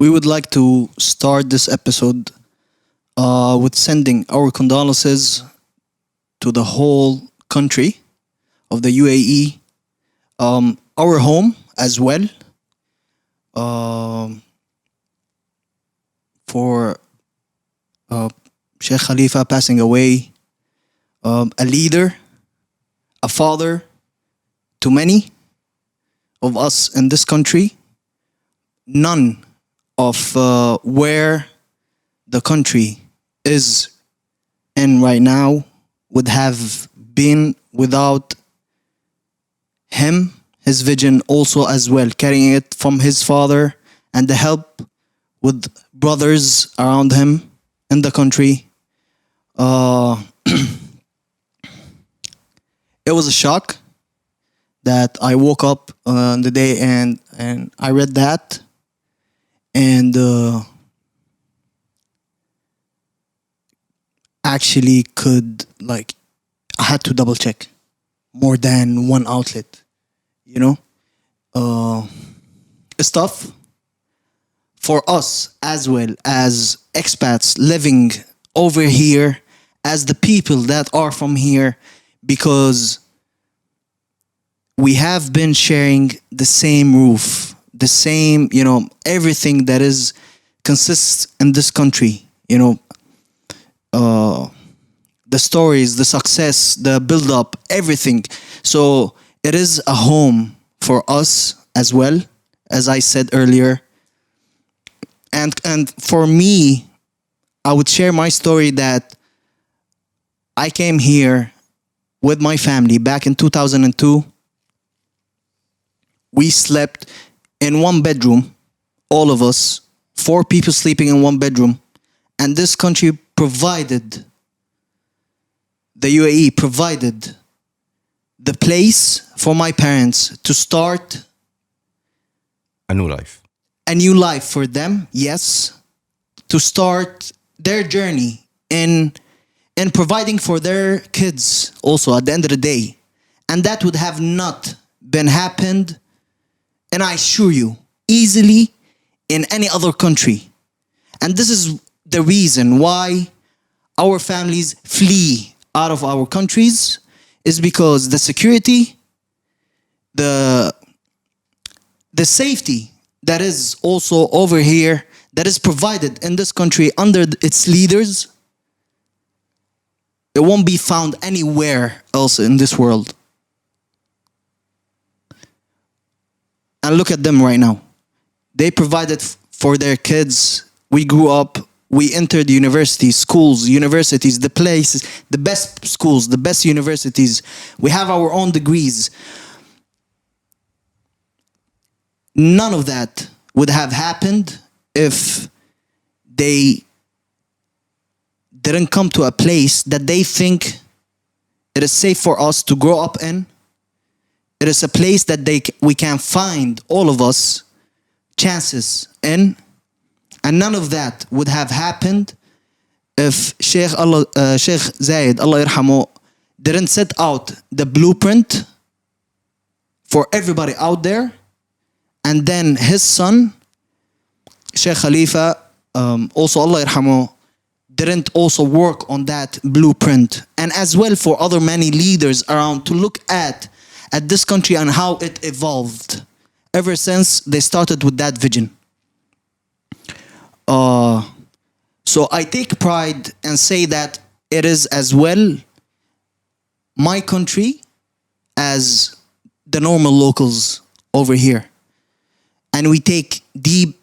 We would like to start this episode with sending our condolences to the whole country of the UAE, our home as well, for Sheikh Khalifa passing away, a leader, a father to many of us in this country. None of where the country is in right now would have been without him, his vision also as well, carrying it from his father and the help with brothers around him in the country. It was a shock that I woke up on the day and I read that, and actually I had to double check more than one outlet, it's tough for us as well as expats living over here, as the people that are from here, because we have been sharing the same roof, the same, everything that is consists in this country, the stories, the success, the build up, everything. So it is a home for us as well, as I said earlier. And for me, I would share my story that I came here with my family back in 2002. We slept in one bedroom, all of us, 4 people sleeping in one bedroom. And this country provided, the UAE provided the place for my parents to start a new life. A new life for them, yes, to start their journey in providing for their kids also at the end of the day. And that would have not been happened, and I assure you, easily in any other country. And this is the reason why our families flee out of our countries, is because the security, the safety that is also over here, that is provided in this country under its leaders, it won't be found anywhere else in this world. And look at them right now. They provided for their kids. We grew up, we entered universities, schools, universities, the places, the best schools, the best universities. We have our own degrees. None of that would have happened if they didn't come to a place that they think it is safe for us to grow up in. It is a place that we can find, all of us, chances in. And none of that would have happened if Sheikh Zayed, Allah yarhamu, didn't set out the blueprint for everybody out there. And then his son, Sheikh Khalifa, also Allah yarhamu, didn't also work on that blueprint. And as well for other many leaders around to look at this country and how it evolved ever since they started with that vision. So I take pride and say that it is as well my country as the normal locals over here. And we take deep,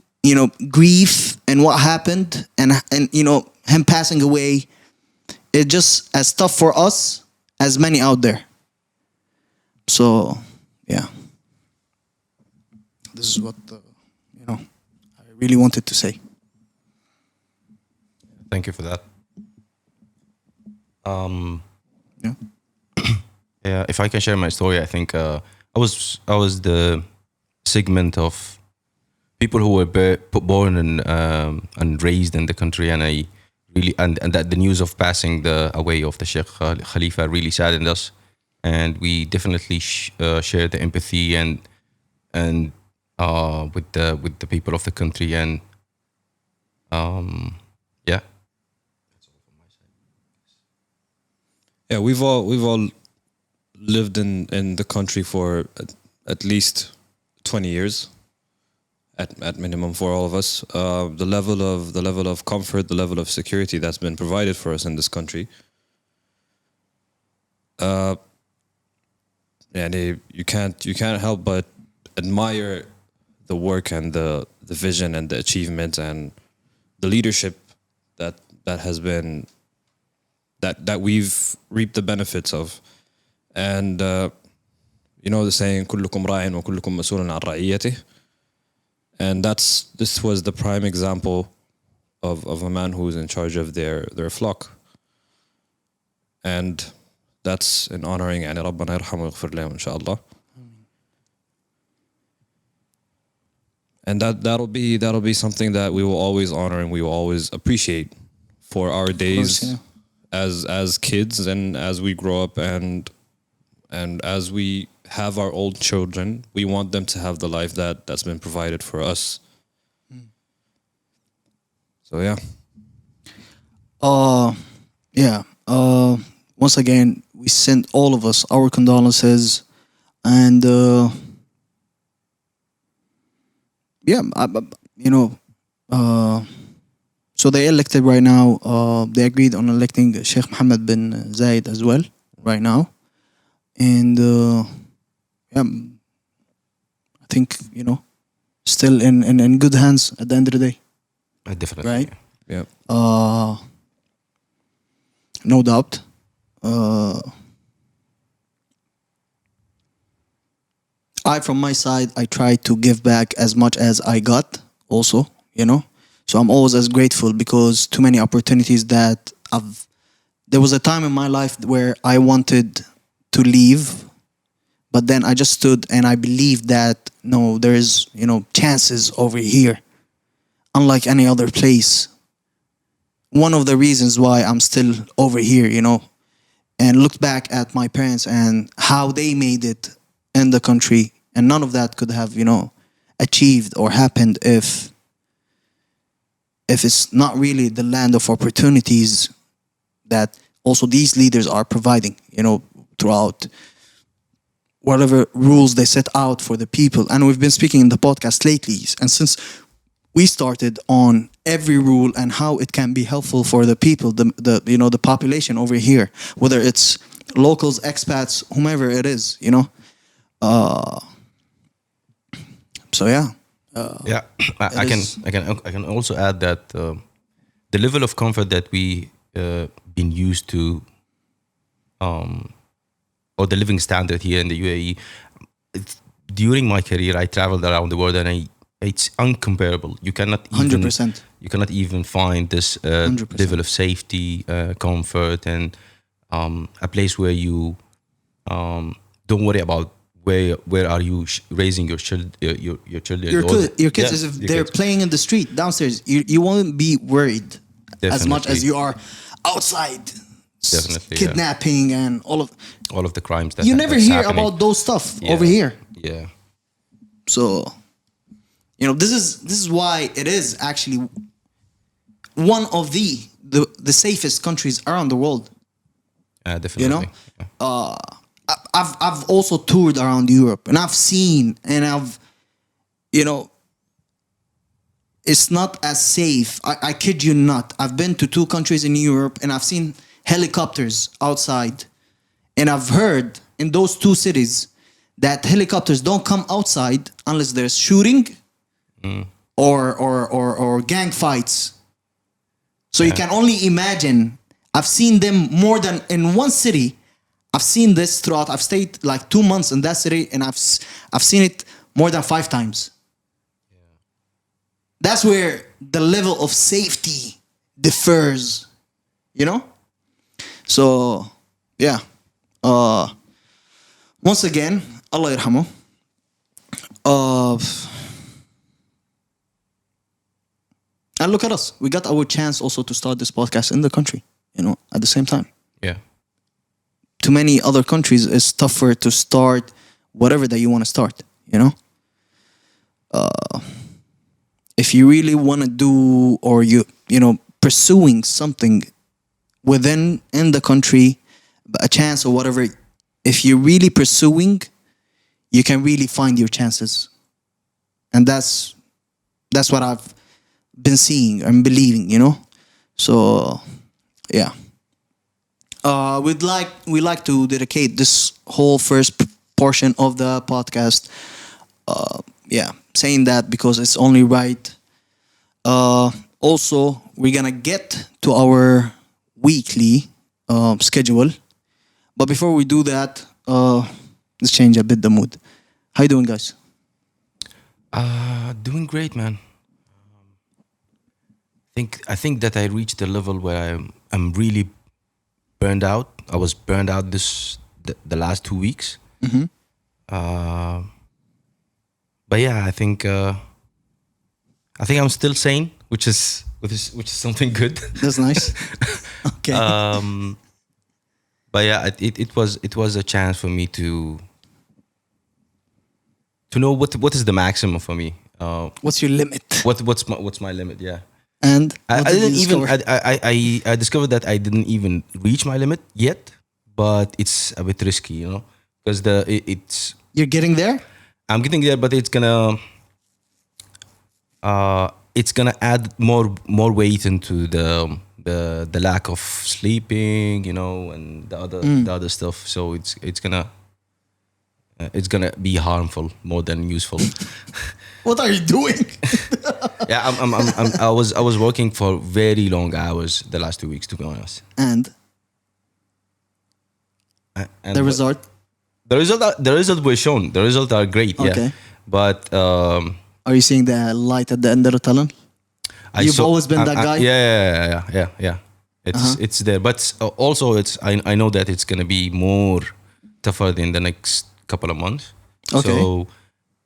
grief in what happened, and him passing away. It's just as tough for us as many out there. So, yeah. This is what, I really wanted to say. Thank you for that. Yeah. Yeah, if I can share my story, I think I was the segment of people who were born and raised in the country, and I really and that the news of passing away of the Sheikh Khalifa really saddened us, and we definitely share the empathy and with the people of the country, and Yeah. Yeah, we've all lived in the country for at least 20 years at minimum for all of us. The level of comfort, the level of security that's been provided for us in this country. Yeah, you can't help but admire the work and the vision and the achievement and the leadership that that has been that we've reaped the benefits of. And you know the saying كلكم راع وكلكم مسؤول عن رعيته. And this was the prime example of a man who's in charge of their flock. And that's in honoring يعني ربنا يرحمه ويغفر له إن شاء الله. And that'll be something that we will always honor and we will always appreciate for our days, yeah. as kids and as we grow up and as we have our old children. We want them to have the life that's been provided for us. So yeah. Yeah. Once again, we send all of us our condolences, and yeah, so they elected right now. They agreed on electing Sheikh Mohammed bin Zayed as well right now, and yeah, I think still in good hands at the end of the day, Definitely. right? Yeah. No doubt. I, from my side, I try to give back as much as I got also, So I'm always as grateful because too many opportunities that there was a time in my life where I wanted to leave, but then I just stood and I believed that, no, there is, chances over here, unlike any other place. One of the reasons why I'm still over here, and looked back at my parents and how they made it in the country, and none of that could have, achieved or happened if it's not really the land of opportunities that also these leaders are providing, throughout whatever rules they set out for the people. And we've been speaking in the podcast lately, and since we started on every rule and how it can be helpful for the people, the population over here, whether it's locals, expats, whomever it is, So yeah. Yeah, I can also add that the level of comfort that we been used to, or the living standard here in the UAE, during my career, I traveled around the world and it's uncomparable. You cannot even 100%. You cannot even find this 100%. level of safety, comfort, and a place where you don't worry about where are you raising your children. Your kids, as if they're playing in the street downstairs. You won't be worried as much as you are outside. Definitely, kidnapping and all of the crimes that you never hear happening. about those stuff over here. Yeah. So, this is why it is actually one of the safest countries around the world. Definitely. I've also toured around Europe and I've seen and it's not as safe. I kid you not. I've been to 2 countries in Europe and I've seen helicopters outside, and I've heard in those 2 cities that helicopters don't come outside unless there's shooting or gang fights. So you can only imagine. I've seen them more than in one city. I've seen this throughout. I've stayed like 2 months in that city, and I've seen it more than 5 times. Yeah. That's where the level of safety differs, So, yeah. Once again, Allah yarhamu. And look at us. We got our chance also to start this podcast in the country, at the same time. Yeah. To many other countries, it's tougher to start whatever that you want to start, if you really want to do, or you know, pursuing something within in the country, a chance or whatever, if you're really pursuing, you can really find your chances. And that's what I've been seeing and believing, you know. So yeah, we like to dedicate this whole first portion of the podcast, saying that because it's only right. Also, we're gonna get to our weekly schedule, but before we do that, let's change a bit the mood. How you doing, guys? Doing great, man. I think that I reached a level where I'm really burned out. I was burned out the last 2 weeks. But yeah, I think I'm still sane, which is something good. That's nice. Okay. But yeah, it was a chance for me to know what is the maximum for me. What's your limit? What's my limit? Yeah. And I what did you didn't even discover? I discovered that I didn't even reach my limit yet, but it's a bit risky, you know, because You're getting there? I'm getting there, but it's gonna add more weight into the lack of sleeping, you know, and the other stuff. So it's gonna be harmful more than useful. What are you doing? Yeah, I was working for very long hours the last 2 weeks, to be honest. And And the result? the result was shown. The results are great. Yeah, Okay. but Are you seeing the light at the end of the tunnel? You've always been that guy? Yeah. It's there, but also I know that it's gonna be more tougher in the next couple of months. Okay. So,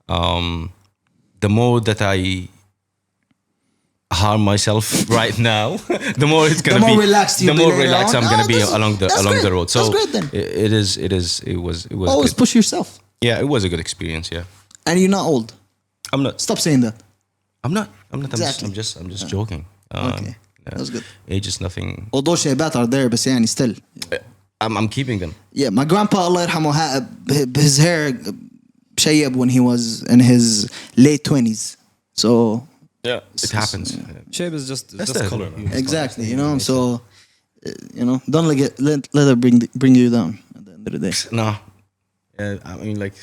the more that I harm myself right now, the more it's gonna The more be. relaxed The you'll be more later relaxed on. I'm gonna be That's along great. the road. So That's great then. it was Always good. push yourself. Yeah, it was a good experience. Yeah, And you're not old. I'm not. Stop saying that. I'm not. Exactly. I'm just joking. Okay. Yeah. That's good. Age is nothing. Although شيبات are there, but يعني still. I'm keeping them. Yeah, my grandpa, Allah يرحمه, his hair شيب when he was in his late 20s. So Yeah, it happens. Shape is just That's just the- color, man. exactly, you know. So you know, don't let her bring you down at the end of the day. No, I mean, like,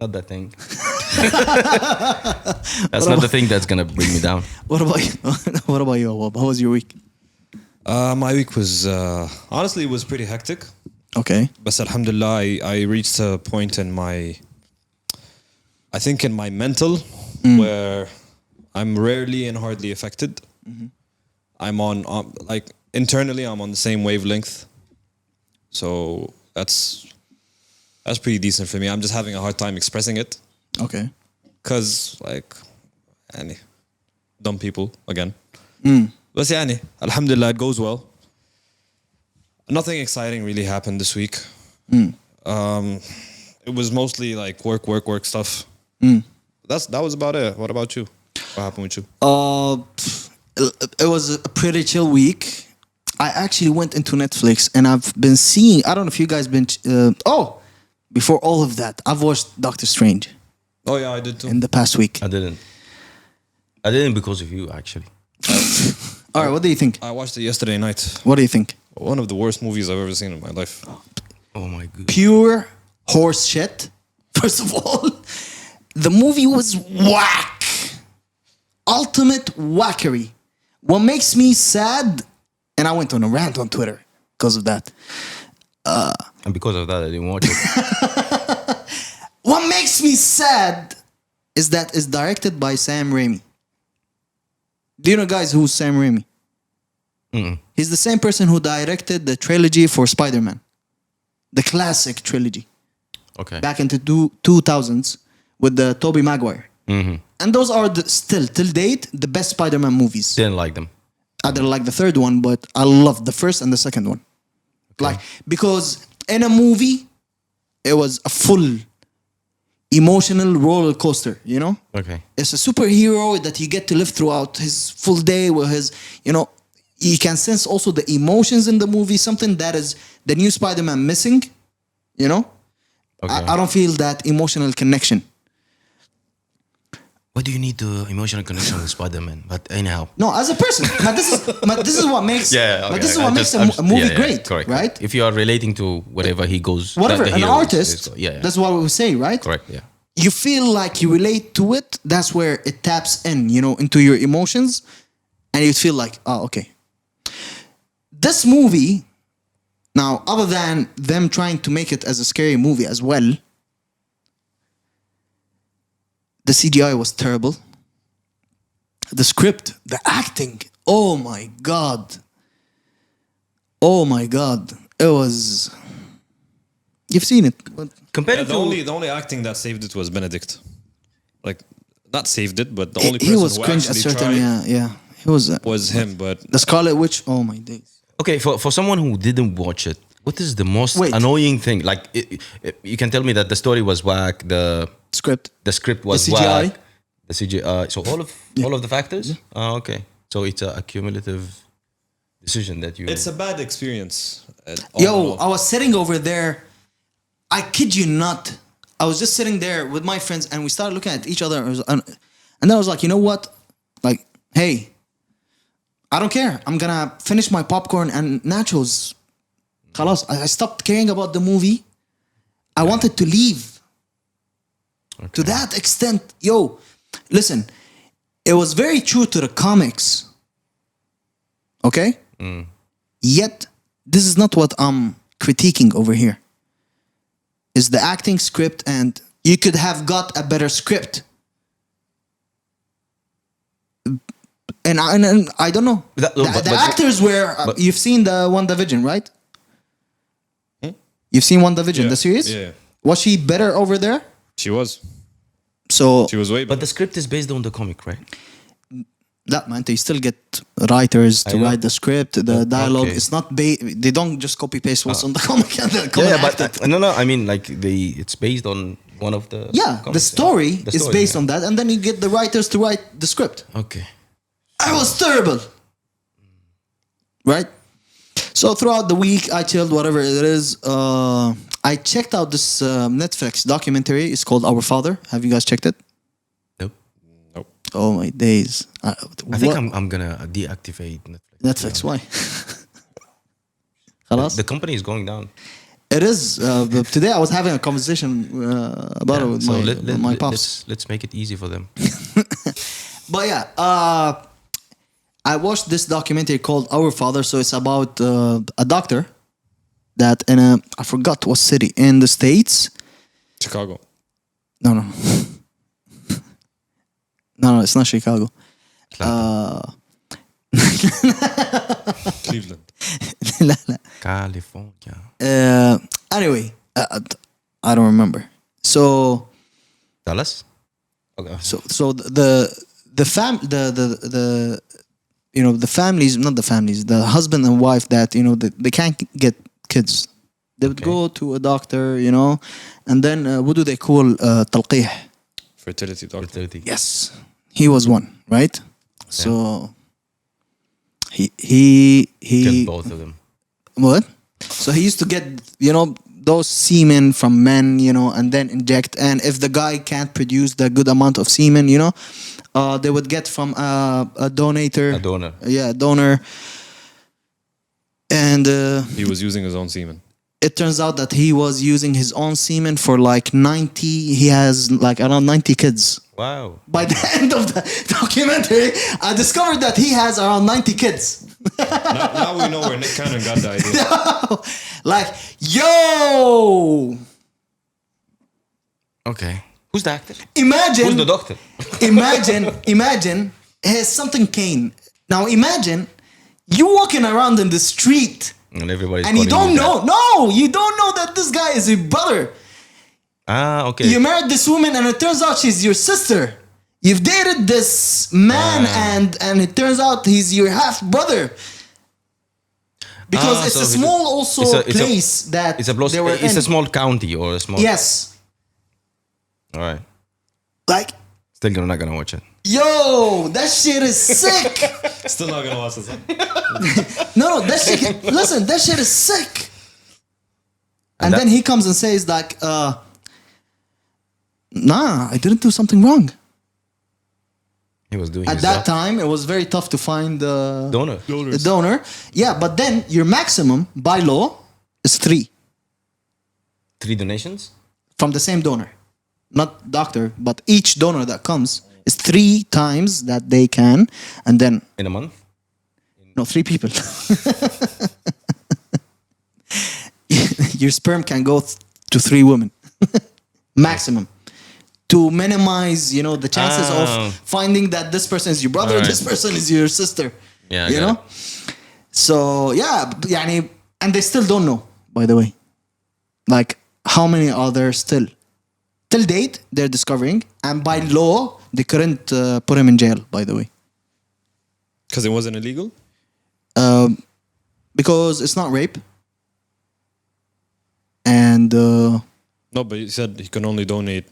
not that thing. That's not the thing that's gonna bring me down. What about you? What about you, Awab? How was your week? My week was honestly, it was pretty hectic. Okay. But alhamdulillah, I reached a point in my mental where I'm rarely and hardly affected. I'm on like internally, I'm on the same wavelength. So that's pretty decent for me. I'm just having a hard time expressing it Okay. because like, يعني, dumb people again. But يعني, alhamdulillah, it goes well. Nothing exciting really happened this week. It was mostly like work stuff. That was about it. What about you? What happened with you? It was a pretty chill week. I actually went into Netflix and I've been seeing. I don't know if you guys been. Before all of that, I've watched Doctor Strange Oh yeah, I did too. in the past week. I didn't because of you, actually. All right, what do you think? I watched it yesterday night. What do you think? One of the worst movies I've ever seen in my life. Oh my god. Pure horse shit. First of all, the movie was whack. Ultimate wackery. What makes me sad, and I went on a rant on Twitter because of that. And because of that, I didn't watch it. What makes me sad is that it's directed by Sam Raimi. Do you know, guys, who's Sam Raimi? He's the same person who directed the trilogy for Spider-Man. The classic trilogy. Okay. Back into 2000s with the Tobey Maguire. And those are still, till date, the best Spider-Man movies. Didn't like them. I didn't like the third one, but I loved the first and the second one. Like, because in a movie, it was a full emotional roller coaster, you know? Okay. It's a superhero that you get to live throughout his full day with his, you know, you can sense also the emotions in the movie, something that is the new Spider-Man missing, you know? Okay. I don't feel that emotional connection. What do you need the emotional connection with Spider-Man? But anyhow. No, as a person, but this is what makes but this is what makes a movie great, correct. right? If you are relating to whatever he goes, Whatever, the an hero artist, yeah. that's what we say, right? Correct, yeah. You feel like you relate to it, that's where it taps in, you know, into your emotions, and you feel like, oh, okay. This movie, now, other than them trying to make it as a scary movie as well, the CGI was terrible. The script, the acting, oh my God. Oh my God. It was... You've seen it. Compared The to only acting that saved it was Benedict. Like, not saved it, but the only He person was who cringe at actually certain, tried yeah. He was... was him, but the Scarlet Witch, oh my days. okay, for someone who didn't watch it, what is the most Wait. annoying thing? Like, you can tell me that the story was whack, the script was The CGI. whack, the CGI. So all of the factors. Oh, okay. So it's a cumulative decision that you. it's a bad experience. Yo, I was sitting over there. I kid you not. I was just sitting there with my friends and we started looking at each other. And then I was like, you know what? Like, hey, I don't care. I'm going to finish my popcorn and nachos. Khalas, I stopped caring about the movie. I wanted to leave. Okay. To that extent. Yo, listen, it was very true to the comics. Okay? Yet, this is not what I'm critiquing over here. Is the acting script, and you could have got a better script. And I don't know. The actors were... you've seen the WandaVision, right? You've seen WandaVision, the series? Yeah. Was she better over there? She was. So... She was way better. But the script is based on the comic, right? That man, you still get writers to I know. write the script, the dialogue. Okay. It's not they don't just copy paste what's on the comic and then come Yeah, and but act it. no. I mean, like it's based on one of the. Yeah, the comics, story The is story, based yeah. on that, and then you get the writers to write the script. Okay. I was terrible, right? So throughout the week, I chilled, whatever it is. I checked out this Netflix documentary. It's called Our Father. Have you guys checked it? Nope. Nope. Oh my days! I think I'm gonna deactivate Netflix. Netflix. Why? Khalas? The company is going down. It is. But today I was having a conversation about it with my pops. Let's make it easy for them. But yeah, I watched this documentary called Our Father. So it's about a doctor that in I forgot what city in the States. Chicago. No. No, it's not Chicago. Cleveland. لا, لا. California. Anyway, I don't remember. So Dallas. Okay. so the families, not the families, the husband and wife that they can't get kids. They would go to a doctor, and then what do they call talqih? Fertility doctor. Fertility. Yes, he was one, right? So he Killed both of them. what? So he used to get those semen from men, and then inject. And if the guy can't produce the good amount of semen, they would get from a donator. A donor. Yeah, a donor. And He was using his own semen. it turns out that he was using his own semen for like 90. He has like around 90 kids. Wow. By the end of the documentary, I discovered that he has around 90 kids. Now we know where Nick Cannon got the idea. Like, yo! Okay. Who's the actor? Imagine. Who's the doctor? imagine, has something Kane. Now imagine you walking around in the street And everybody's and you calling don't that. know. No, you don't know that this guy is your brother. Ah, okay. You married this woman and it turns out she's your sister. You've dated this man and it turns out he's your half brother. Because it's so a small also it's a- place that It's a they were it's in. a small county or a small. Yes. All right. Like, Still not gonna watch it. yo, that shit is sick. Still not gonna watch this. No, that shit. Listen, that shit is sick. And that- then he comes and says like, "Nah, I didn't do something wrong." He was doing At his that job. time, it was very tough to find the Donor. donor. Yeah, but then your maximum by law is 3 3 donations. from the same donor, not doctor, but each donor that comes is 3 times that they can, and then In a month. no 3 people. Your sperm can go to 3 women, maximum, to minimize, the chances Oh. of finding that this person is your brother, Alright. this person is your sister. Yeah, I you got know. So yeah, يعني, and they still don't know. By the way, like how many are there still? Till date, they're discovering, and by law, they couldn't put him in jail. By the way, Because it wasn't illegal? because it's not rape, and No, but you said he can only donate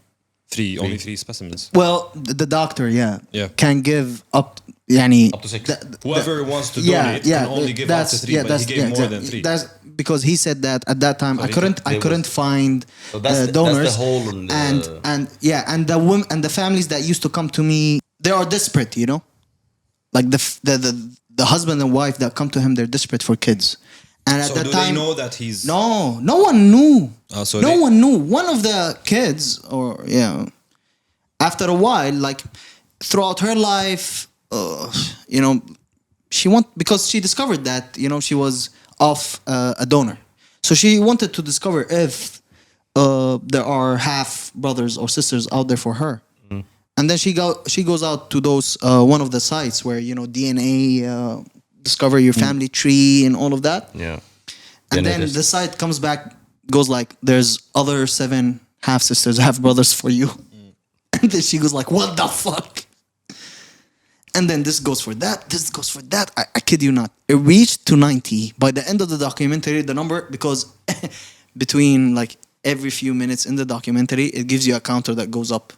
only three specimens. well, the doctor, Yeah. can give up. يعني, Up to 6. Whoever wants to donate can only give up to 3, but he gave more than 3. That's because he said that at that time So I he couldn't could- I couldn't find So that's the donors hole in the- and the women and the families that used to come to me, they are desperate, like the husband and wife that come to him, they're desperate for kids, and at So that do time they know that he's... no one knew. So No they- one knew. One of the kids, or after a while, like throughout her life, she because she discovered that she was off a donor, so she wanted to discover if there are half brothers or sisters out there for her. And then she goes out to those one of the sites where DNA discover your family tree and all of that. Yeah. And then the site comes back, goes like, "There's other 7 half sisters, half brothers for you." And then she goes like, "What the fuck?" And then this goes for that, this goes for that. I kid you not. It reached to 90 by the end of the documentary. The number, because between like every few minutes in the documentary, it gives you a counter that goes up.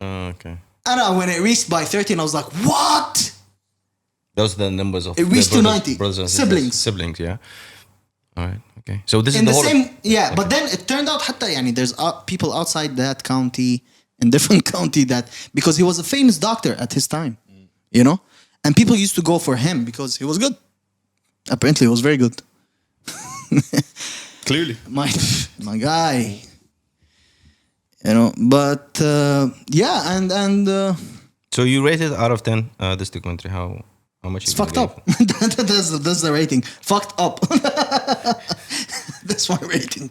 Okay. And when it reached by 13, I was like, "What?" Those are the numbers of It reached the to brothers- 90. brothers and sisters. Siblings. Siblings, yeah. All right. Okay. So this is In the the whole. same, but then it turned out حتى يعني there's people outside that county, in different county, that because he was a famous doctor at his time, and people used to go for him because he was good. Apparently, he was very good. Clearly. My guy, But yeah, and So you rated out of 10 this documentary. How much? it's you fucked gave? up. That's the rating. Fucked up. That's my rating.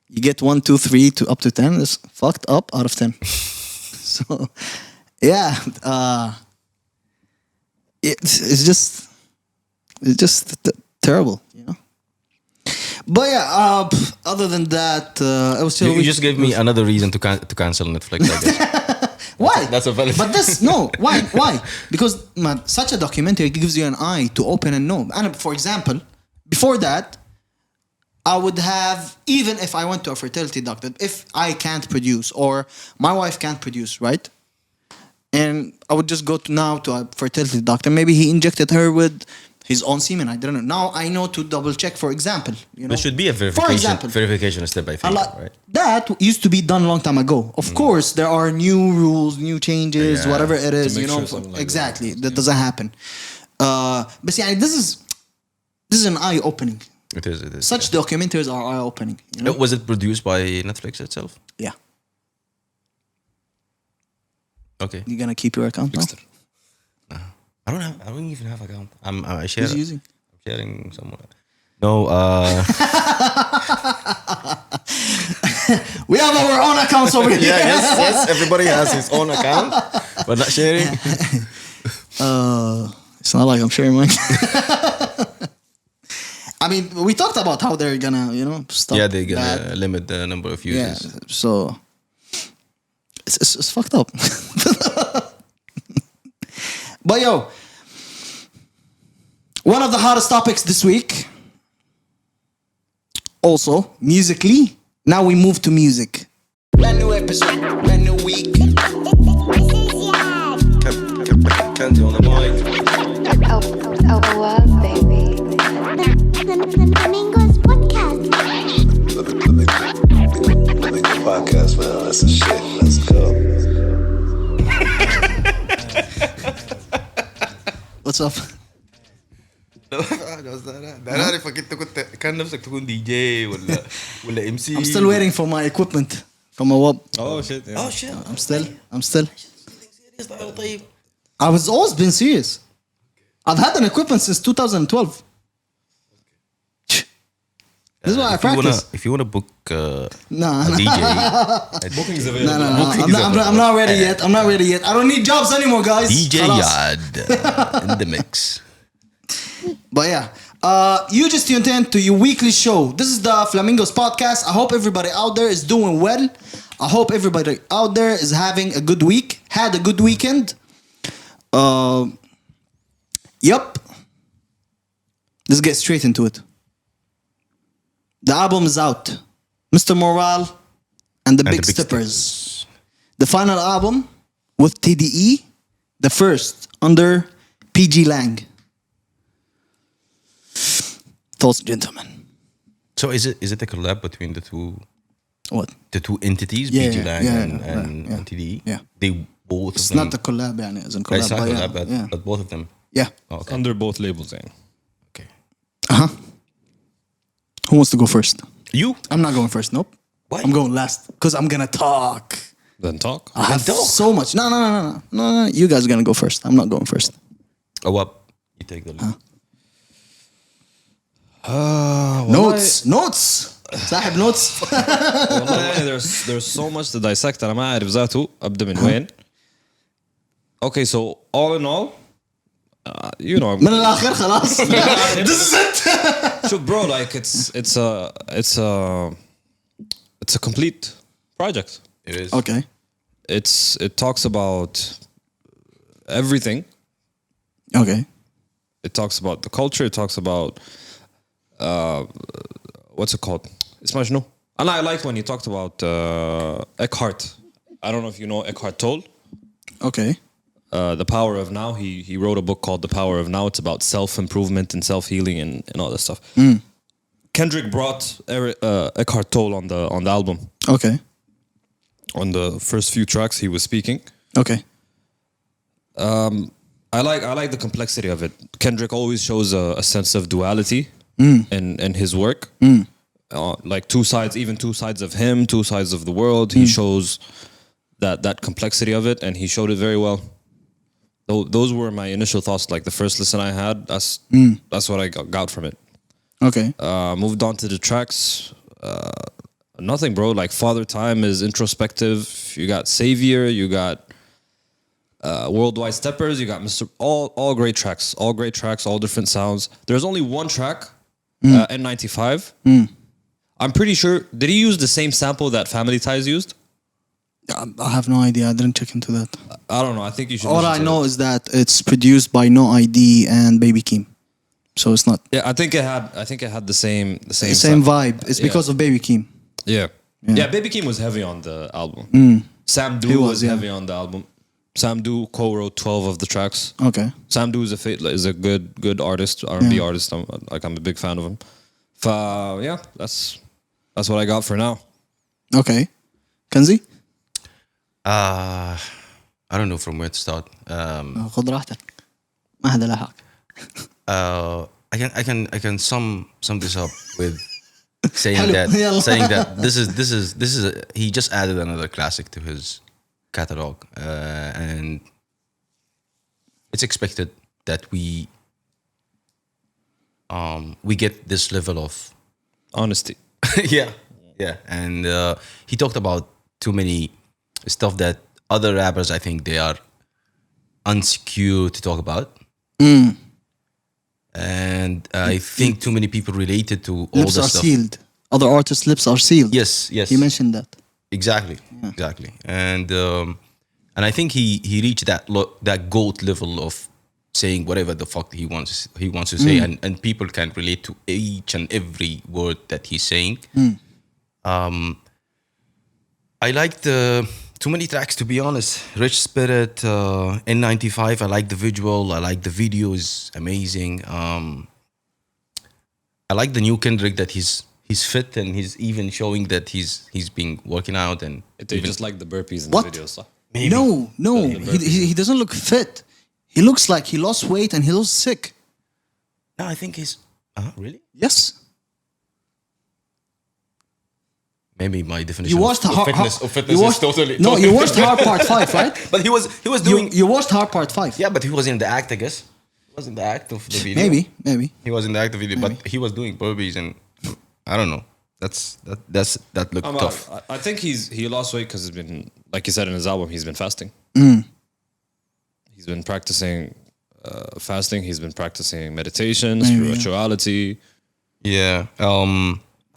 You get 1, 2, 3 to up to 10. It's fucked up out of 10. So, yeah, it's just terrible, But yeah, other than that, it was still. You just gave me another reason to cancel Netflix, I guess. Why? That's a valid. But this no. Why? Why? Because man, such a documentary gives you an eye to open and know. And for example, before that, I would have, even if I went to a fertility doctor, if I can't produce or my wife can't produce, right? And I would just go to a fertility doctor. Maybe he injected her with his own semen. I don't know. Now I know to double check. For example, There should be a verification. For example, verification step, I think. Right? that used to be done a long time ago. Of course, there are new rules, new changes, Yeah. whatever it is. To make sure something like exactly that. that doesn't happen. But yeah, this is an eye opening. It is. It is. Such documentaries are eye opening. Was it produced by Netflix itself? Yeah, Okay. you're gonna keep your account now? I don't even have account. I share. Who's using? I'm sharing somewhere. No. We have our own accounts over here. yes. Everybody has his own account, but not sharing. It's not like I'm sharing mine. I mean, we talked about how they're gonna, stop. Yeah, they're gonna that. limit the number of Yeah, users. so it's fucked up. But yo, one of the hottest topics this week, also musically, Now we move to music. Brand new episode, brand new week. Kanzi on the mic. Awads, baby. Flamingos podcast. Podcast, man. That's a shit. Let's go. What's up? ده انا عارفك انت كنت كان نفسك تكون دي جي ولا ام سي. I'm still waiting for my equipment from Awad. Oh shit. Yeah. Oh shit. I'm still. طيب. I was always been serious. I've had an equipment since 2012. This is why I practice. If you wanna book No, a DJ, Booking's no, available. no. I'm not ready yet. I'm not ready yet. I don't need jobs anymore, guys. DJ خلاص. Yad in the mix. But yeah, you just tuned in to your weekly show. This is the Flamingos podcast. I hope everybody out there is doing well. I hope everybody out there is having a good week, had a good weekend. Yup. Let's get straight into it. The album is out. Mr. Morale and the Big Steppers. The final album with TDE, the first under PG Lang. Thoughts, gentlemen. So is it a collab between the two What? entities, Yeah, PG Lang and TDE? Yeah. They both. It's of them, not a collab, يعني, as in collab. It's not but collab, yeah. but both of them. Yeah. Oh, okay. Under both labels, yeah. Okay. Uh-huh. Who wants to go first? You? I'm not going first, nope. Why? I'm going last because I'm gonna talk. Then talk. I have so much. No. You guys are gonna go first. I'm not going first. Oh, what? You take the lead. Notes. صاحب notes. والله there's so much to dissect. أنا ما أعرف ذاته أبدأ من وين. Okay, so all in all, you know, من الآخر خلاص. This is it. so bro, like it's a complete project. It is. Okay. It talks about everything. Okay. It talks about the culture. It talks about what's it called? It's much no. And I liked when he talked about Eckhart. I don't know if you know Eckhart Tolle. Okay. The Power of Now. He wrote a book called The Power of Now. It's about self-improvement and self-healing and all that stuff. Kendrick brought Eckhart Tolle on the album. Okay. On the first few tracks, he was speaking. Okay. I like the complexity of it. Kendrick always shows a sense of duality in his work. Like two sides of him, two sides of the world. He shows that complexity of it, and he showed it very well. Those were my initial thoughts. Like the first listen I had, that's what I got from it. Okay. Moved on to the tracks. Nothing, bro. Like Father Time is introspective. You got Savior. You got Worldwide Steppers. You got Mr. All great tracks. All different sounds. There's only one track, N95. I'm pretty sure. Did he use the same sample that Family Ties used? I have no idea. I didn't check into that. I don't know. I think you should. All listen I to know it. is that it's produced by No ID and Baby Keem. So it's not Yeah, I think it had the same the same vibe. It's because of Baby Keem. Yeah. Baby Keem was heavy on the album. Sam He Doo was, was yeah. heavy on the album. Sam Doo co-wrote 12 of the tracks. Okay. Sam Doo is a good artist, R&B artist. I'm a big fan of him. Yeah, that's what I got for now. Okay. Kanzi? I don't know from where to start. خذ راحتك. ما حدا لحق. I can sum this up with saying Hello. that Yalla. this is he just added another classic to his catalog, and it's expected that we get this level of Honesty. yeah, and he talked about too many stuff that other rappers, I think, they are unsecure to talk about. And I think too many people related to all Lips the are stuff. sealed. Other artists' lips are sealed. Yes. He mentioned that. Exactly. And I think he reached that GOAT level of saying whatever the fuck he wants to say, and people can relate to each and every word that he's saying. I like the too many tracks, to be honest. Rich Spirit, N95. I like the visual. I like the video is amazing. I like the new Kendrick that he's fit and he's even showing that he's been working out and They just like the burpees in What? the videos. Huh? maybe. No, he doesn't look fit. He looks like he lost weight and he looks sick. No, I think he's really. Yes. Maybe my definition You watched of fitness you watched, is totally. No, totally you watched Hard Part 5, right? But he was doing. You watched Hard Part 5. Yeah, but he was in the act, I guess. He was in the act of the video. Maybe. He was in the act of the video, but he was doing burpees and I don't know. That looked tough. I think he lost weight because he's been, like he said in his album, he's been fasting. He's been practicing fasting. He's been practicing meditation, spirituality. Yeah.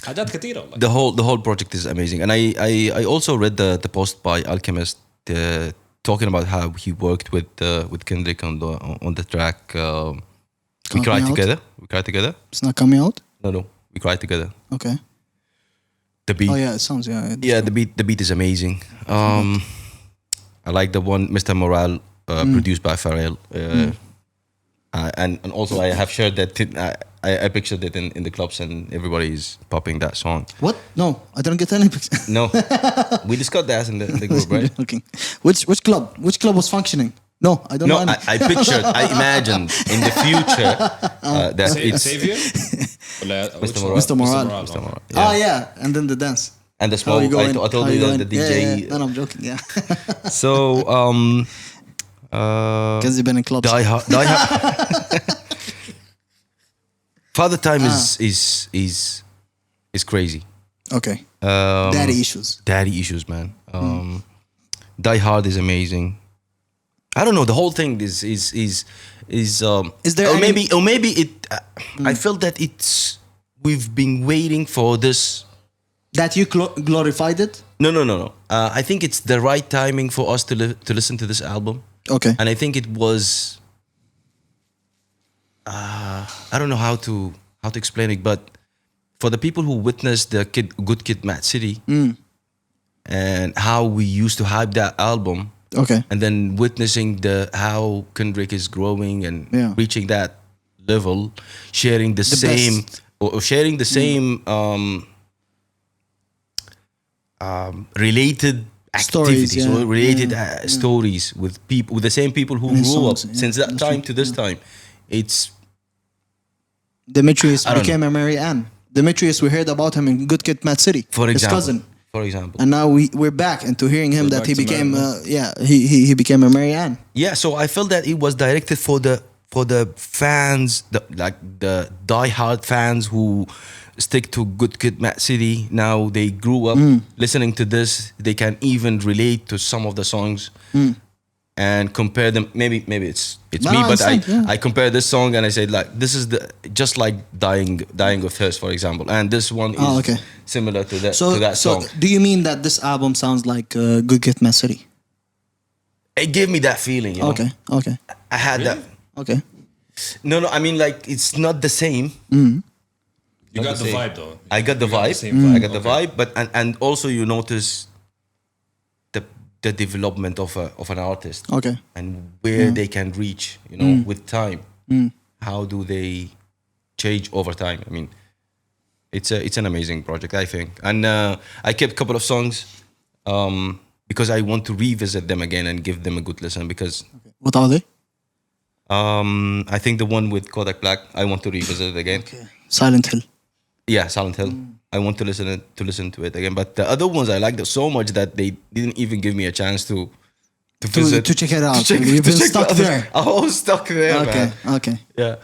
حاجات كتيرة. Like, The whole project is amazing, and I also read the post by Alchemist talking about how he worked with Kendrick on the track. We Cry Out? Together. We Cry Together. It's not coming out? No, We Cry Together. Okay. The beat. Oh yeah, it sounds Yeah, the beat is amazing. I like the one Mr. Morale produced by Pharrell. And also I have shared that I pictured it in the clubs and everybody is popping that song. What? No, I didn't get any picture. No, we discussed that in the group, right? Okay. Which club? Which club was functioning? No, I don't know. No, any. I pictured, I imagined in the future that it's Savior? Mr. Morale. Mr. Morale. Mr. Morale, Oh yeah, and then the dance. And the How smoke. you going? I told How you going? that the DJ. Yeah. No, I'm joking. Yeah. So Because you've been in clubs. Die Hard. Father Time is crazy. Okay. Daddy issues, man. Die Hard is amazing. I don't know. The whole thing is there or any- maybe it. I felt that it's we've been waiting for this. That you glorified it. No. I think it's the right timing for us to listen to this album. Okay. And I think it was. I don't know how to explain it, but for the people who witnessed the Good Kid, Mad City, and how we used to hype that album, Okay. and then witnessing how Kendrick is growing and reaching that level, sharing the same best. or sharing the same related Stories, activities or related stories with people, with the same people who And grew up songs, yeah. since that That's time true, to this time. It's Demetrius I don't became a Mary Ann. Demetrius, we heard about him in Good Kid, Mad City. for his example. cousin. For example. And now we're back into hearing him We're that back he to became Mary he became a Mary Ann. Yeah, so I felt that it was directed for the fans, the die-hard fans who stick to Good Kid, Mad City. Now they grew up listening to this. They can even relate to some of the songs and compare them. Maybe it's No, me, I but understand, yeah. I compare this song and I said like this is just like dying of thirst, for example, and this one is okay. similar to that So song. do you mean that this album sounds like Good Kid, Mad City? It gave me that feeling. You know? Okay. I had that. Okay. No, I mean like it's not the same. you got the same. vibe though. I got the You vibe. same vibe. I got the vibe, but and also you notice the development of an artist Okay. and where they can reach, you know, with time. How do they change over time? I mean, it's an amazing project, I think, and I kept a couple of songs because I want to revisit them again and give them a good listen because. What are they? I think the one with Kodak Black, I want to revisit it again. Okay. Silent Hill. Yeah, Silent Hill. I want to listen to it again. But the other ones I liked it so much that they didn't even give me a chance to visit. To check it out. check- You've to been check stuck the others. there. I was stuck there, Okay. man. Okay. Yeah.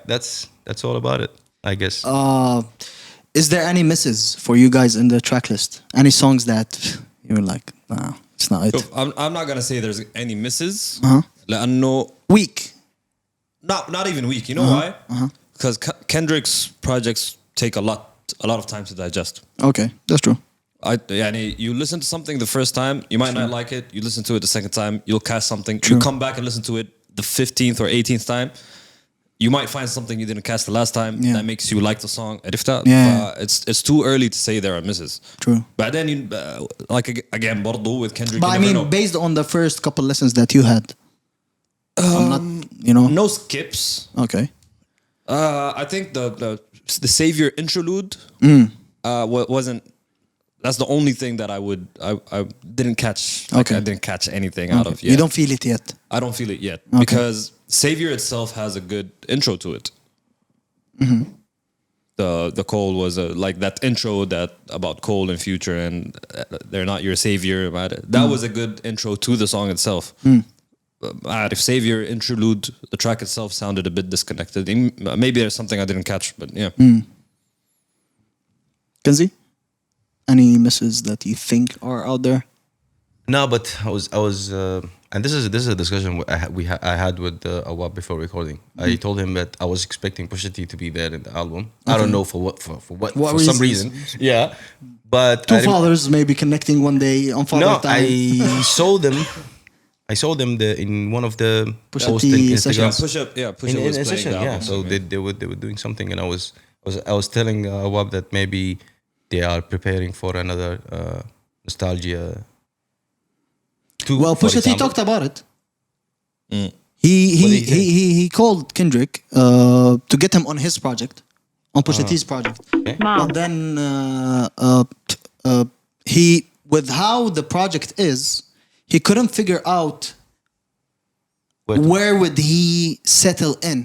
That's all about it, I guess. Is there any misses for you guys in the track list? Any songs that you're like, nah, it's not it. So I'm not gonna say there's any misses. لأنه Weak. not even weak. You know why? Because Kendrick's projects take a lot of time to digest. Okay, that's true. You listen to something the first time, you might not like it. You listen to it the second time, you'll catch something. You come back and listen to it the 15th or 18th time. you might find something you didn't catch the last time Yeah. that makes you like the song. عرفتها؟ Yeah. It's too early to say there are misses. True. But then you like again برضو with Kendrick. But you I never mean, know. based on the first couple lessons that you had, I'm not, you know. No skips. Okay. I think the Savior interlude wasn't. That's the only thing that I didn't catch. Like, Okay. I didn't catch anything out of yet. You don't feel it yet. I don't feel it yet because Savior itself has a good intro to it. The Cole was like that intro that about Cole and Future and they're not your savior. That was a good intro to the song itself. If Savior interlude, the track itself sounded a bit disconnected. Maybe there's something I didn't catch, but yeah. Kanzi? Any misses that you think are out there? No, but I was, and this is a discussion I had with Awad before recording. I told him that I was expecting Pusha T to be there in the album. I don't know for what for some reason. Yeah, but Two fathers maybe connecting one day on Father Time. I saw them in one of the Pusha posts T in Instagram. sessions. Pusha in was a playing session, the yeah. album. So they were doing something, and I was telling Awab that maybe they are preparing for another nostalgia. Well, for Pusha T example. talked about it. What did he say? He called Kendrick to get him on his project, on Pusha T's project. Okay. But then he, with how the project is, he couldn't figure out Wait. where would he settle in,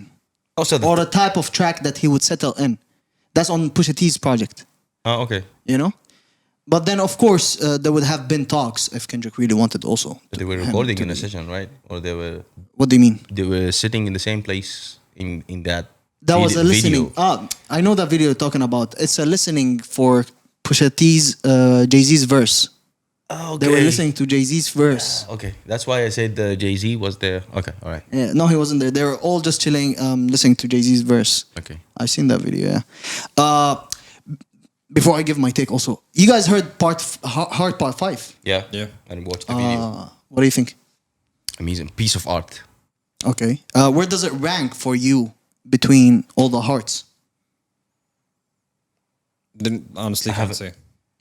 Also, or the type of track that he would settle in. That's on Pusha T's project, okay. you know. But then, of course, there would have been talks if Kendrick really wanted also. They were him recording to in a be- session, right? Or What do you mean? they were sitting in the same place in that. That was a listening. video. I know that video you're talking about. It's a listening for Pusha T's Jay-Z's verse. Oh, They were listening to Jay-Z's verse. Okay, that's why I said Jay-Z was there. Okay, all right. Yeah, no, he wasn't there. They were all just chilling, listening to Jay-Z's verse. Okay. I've seen that video. Yeah. Before I give my take, also, you guys heard Heart Part 5. Yeah. Yeah. And watch the video. What do you think? Amazing piece of art. Okay. Where does it rank for you between all the hearts? Didn't honestly can't say.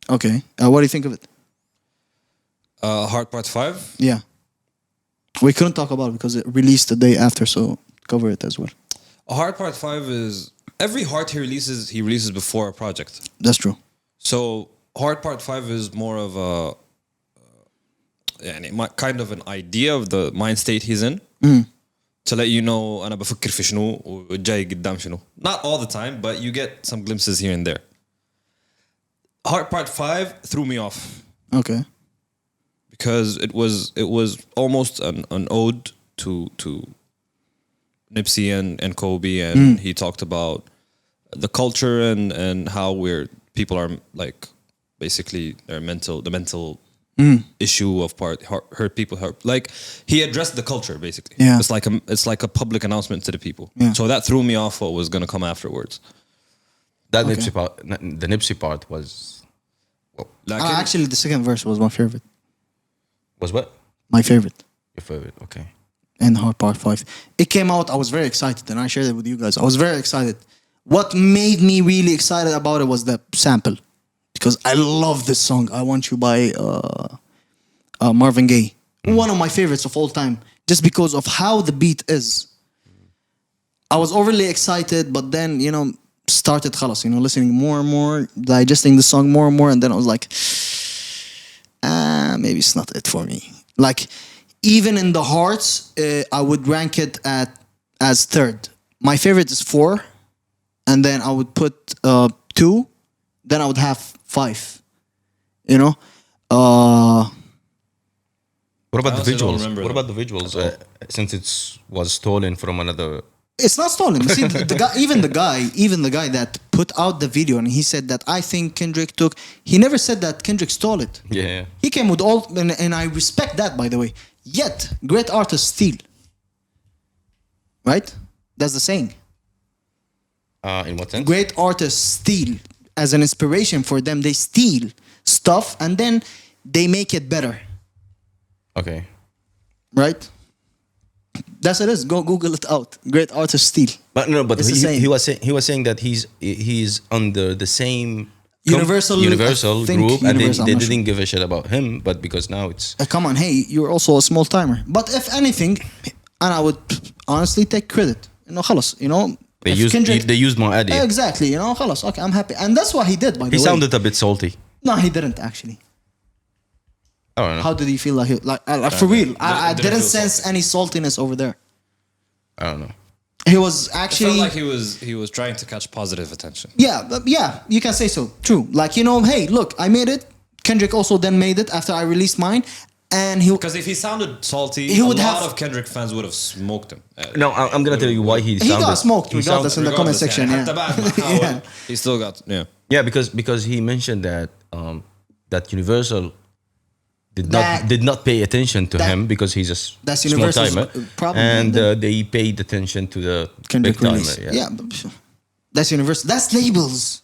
Okay. What do you think of it? Heart Part 5. Yeah. We couldn't talk about it because it released the day after, so cover it as well. Heart Part 5 is every Heart he releases before a project. That's true. So Heart Part 5 is more of a kind of an idea of the mind state he's in. To let you know أنا بفكر في شنو وجاي قدام شنو. Not all the time, but you get some glimpses here and there. Heart Part 5 threw me off Okay. because it was almost an ode to Nipsey and Kobe, and he talked about the culture and how people are like basically the mental issue of hurt people like he addressed the culture basically. Yeah. It's like a public announcement to the people. Yeah. So that threw me off what was going to come afterwards. That Nipsey part, the Nipsey part was Actually, the second verse was my favorite. what? My favorite. Your favorite? Okay. And Heart Part 5. It came out, I was very excited, and I shared it with you guys. I was very excited. What made me really excited about it was the sample. Because I love this song, I Want You by Marvin Gaye. One of my favorites of all time. Just because of how the beat is. I was overly excited, but then, started khalas, listening more and more, digesting the song more and more, and then I was like, maybe it's not it for me. Like, even in the hearts, I would rank it as third. My favorite is 4, and then I would put 2, then I would have 5. What about the honestly don't visuals? remember What them about the visuals? Since it was stolen from another. It's not stolen. See, even the guy that put out the video, and he said that I think Kendrick took. He never said that Kendrick stole it. Yeah. He came with all, and I respect that, by the way. Yet, great artists steal. Right? That's the saying. In what sense? Great artists steal as an inspiration for them. They steal stuff and then they make it better. Okay. Right? That's it is. Go Google it out. Great artist steal. But no, but It's the same. he was saying that he's under the same Universal Universal I think group, and Universal, they I'm not didn't give a shit about him. But because now it's Come on, hey, you're also a small timer. But if anything, and I would honestly take credit. خلاص, they if used Kendrick- they used my idea. Exactly, خلاص, okay, I'm happy. And that's what he did, by the He way. sounded a bit salty. No, he didn't actually. I don't know. How did he feel like for real? I didn't didn't feel sense salty. any saltiness over there. I don't know. He was It felt actually like he was trying to catch positive attention. yeah, you can say so. True. Like, hey, look, I made it. Kendrick also then made it after I released mine. And he Because if he sounded salty, He a would lot have- of Kendrick fans would have smoked him. No, I'm gonna tell you why he sounded. got smoked he regardless in the comment Regardless, section. يعني حتى بعد ما حاول, Yeah. he still got Yeah, because he mentioned that that Universal That- did not pay attention to that- him because he's a that's small Universal's timer, problem, and man. they paid attention to the Kendrick big timer. release. Yeah, Yeah, but that's universal. That's labels.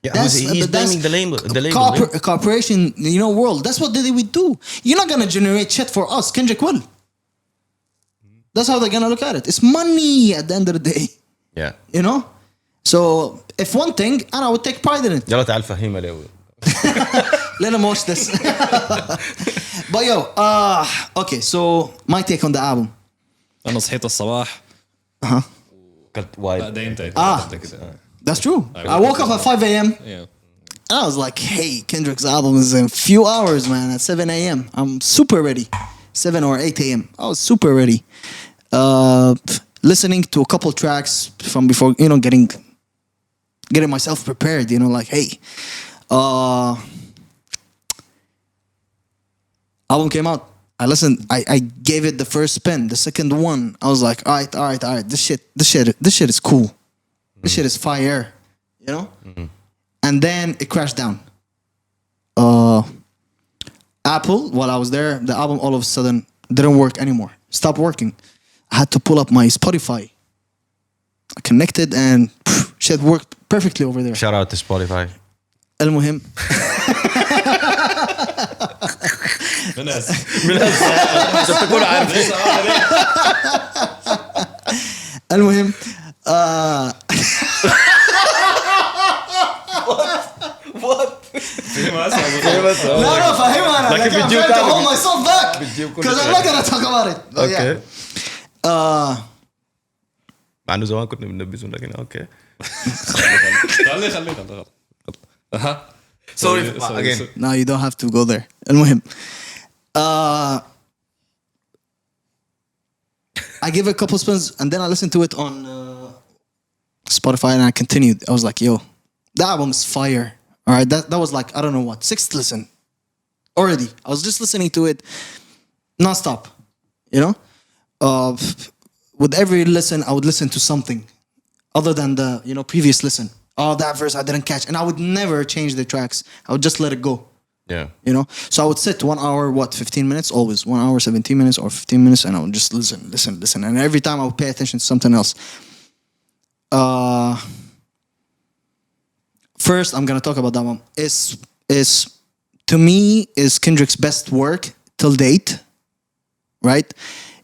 yeah. He's blaming the label. The label. Corporation, world. That's what they would do. You're not gonna generate shit for us. Kendrick will. That's how they're gonna look at it. It's money at the end of the day. Yeah. So if one thing, and I would take pride in it. يلا تعال فهمها لي. Let him watch this. But okay. So my take on the album. انا صحيت الصباح قلت وايد. بعدين That's true. I woke up at 5 a.m. Yeah. I was like, hey, Kendrick's album is in a few hours, man, at 7 a.m. I'm super ready. 7 or 8 a.m. I was super ready. Listening to a couple tracks from before, getting myself prepared, like, hey. Album came out. I listened. I gave it the first spin. The second one, I was like, all right. This shit is cool. This shit is fire. And then it crashed down. Apple, while I was there, the album all of a sudden didn't work anymore. Stopped working. I had to pull up my Spotify. I connected and shit worked perfectly over there. Shout out to Spotify. المهم المهم لا فهمها انا لكن I'm بتجيب trying to تاني. hold myself back بتجيب كل because I'm شيء. not gonna talk about it. But yeah. اوكي. مع انه زمان كنا بنلبسهم لكن اوكي. خلي اها Sorry again. No, you don't have to go there. المهم I gave it a couple spins and then I listened to it on Spotify and I continued. I was like, yo, the album is fire. All right, that was like, I don't know what, sixth listen already. I was just listening to it nonstop, with every listen, I would listen to something other than the, previous listen. Oh, that verse I didn't catch. And I would never change the tracks. I would just let it go. Yeah. So I would sit 1 hour, 15 minutes, always 1 hour, 17 minutes or 15 minutes. And I would just listen. And every time I would pay attention to something else. First, I'm going to talk about that one. Is to me, is Kendrick's best work till date, right?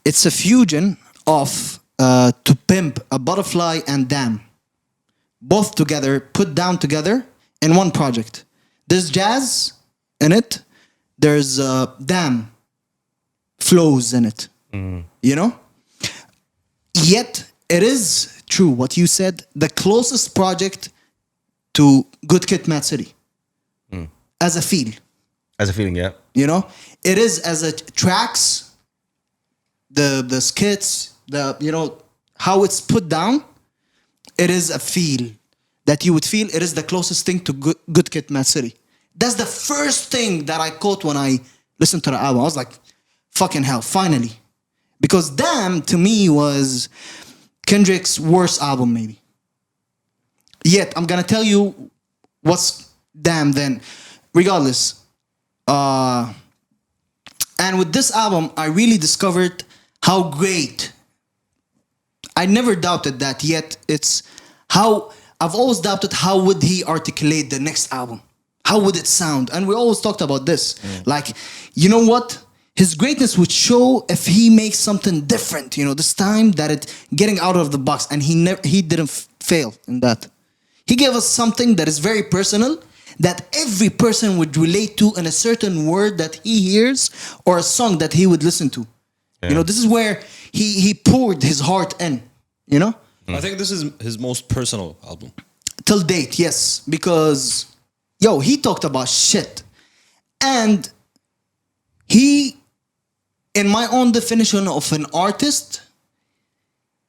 It's a fusion of To Pimp, A Butterfly, and Damn. Both together, put down together in one project. There's jazz in it. There's damn flows in it. Yet it is true what you said. The closest project to Good Kid, Mad City, as a feel. As a feeling, yeah. It is as a tracks, the skits, how it's put down. It is a feel that you would feel. It is the closest thing to Good Kid, Mad City. That's the first thing that I caught when I listened to the album. I was like, fucking hell, finally. Because Damn, to me, was Kendrick's worst album, maybe. Yet, I'm going to tell you what's Damn then. Regardless. And with this album, I really discovered how great. I never doubted that, yet it's how I've always doubted how would he articulate the next album? How would it sound? And we always talked about this. Like, you know what? his greatness would show if he makes something different. You know, this time that it getting out of the box, and he didn't fail in that. He gave us something that is very personal, that every person would relate to in a certain word that he hears or a song that he would listen to. Yeah. You know, this is where he poured his heart in, you know? I think this is his most personal album. Till date, yes. Because, yo, he talked about shit. And he, in my own definition of an artist,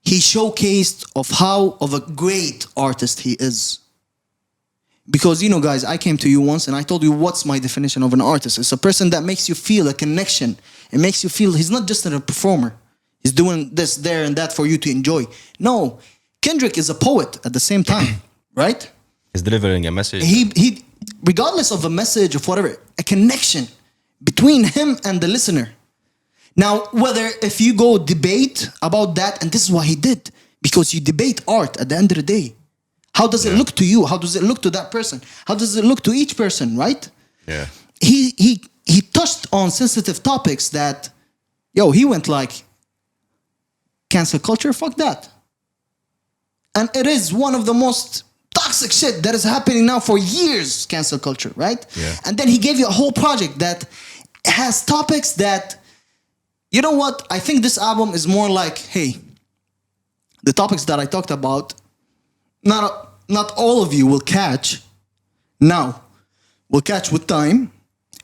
he showcased of how of a great artist he is. Because, you know, guys, I came to you once and I told you what's my definition of an artist. It's a person that makes you feel a connection. It makes you feel he's not just a performer. He's doing this, there, and that for you to enjoy. No, Kendrick is a poet at the same time, right? He's delivering a message. He, regardless of a message, of whatever, a connection between him and the listener. Now, whether if you go debate about that, and this is what he did, because you debate art at the end of the day. How does it look to you? How does it look to that person? How does it look to each person, right? Yeah. He touched on sensitive topics that, yo, he went like, cancel culture, fuck that. And it is one of the most toxic shit that is happening now for years, cancel culture, right? Yeah. And then he gave you a whole project that has topics that, you know what? I think this album is more like, hey, the topics that I talked about, not all of you will catch now. Will catch with time.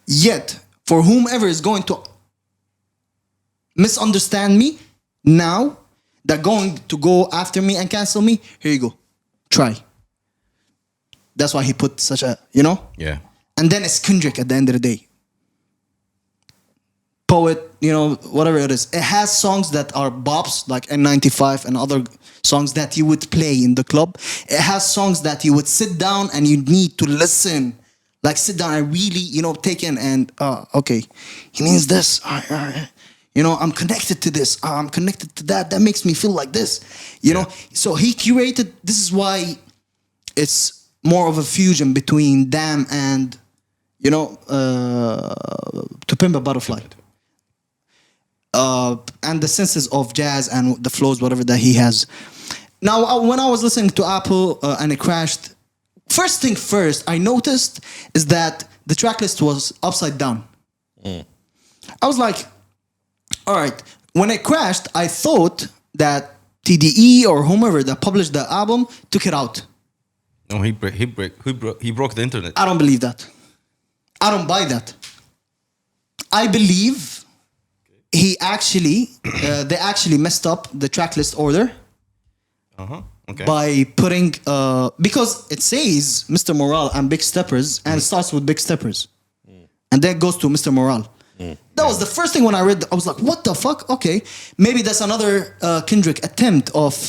Yet, for whomever is going to misunderstand me now, they're going to go after me and cancel me, here you go. Try. That's why he put such a, you know? Yeah. And then it's Kendrick at the end of the day. Poet, you know, whatever it is. It has songs that are bops, like N95 and other songs that you would play in the club. It has songs that you would sit down and you need to listen. Like sit down and really, you know, take in and, okay, he means this. You know, I'm connected to this. I'm connected to that. That makes me feel like this. You know, so he curated, this is why it's more of a fusion between Damn and, you know, To Pimp a Butterfly. And the senses of jazz and the flows, whatever that he has. Now, when I was listening to Apple and it crashed, first thing first, I noticed is that the track list was upside down. I was like, all right. When it crashed, I thought that TDE or whomever that published the album took it out. No, he broke the internet. I don't believe that. I don't buy that. I believe he actually, they actually messed up the track list order. Okay. By putting, because it says Mr. Morale and Big Steppers, and it starts with Big Steppers. And then it goes to Mr. Morale. That was the first thing when I read, I was like, what the fuck? Okay, maybe that's another Kendrick attempt of,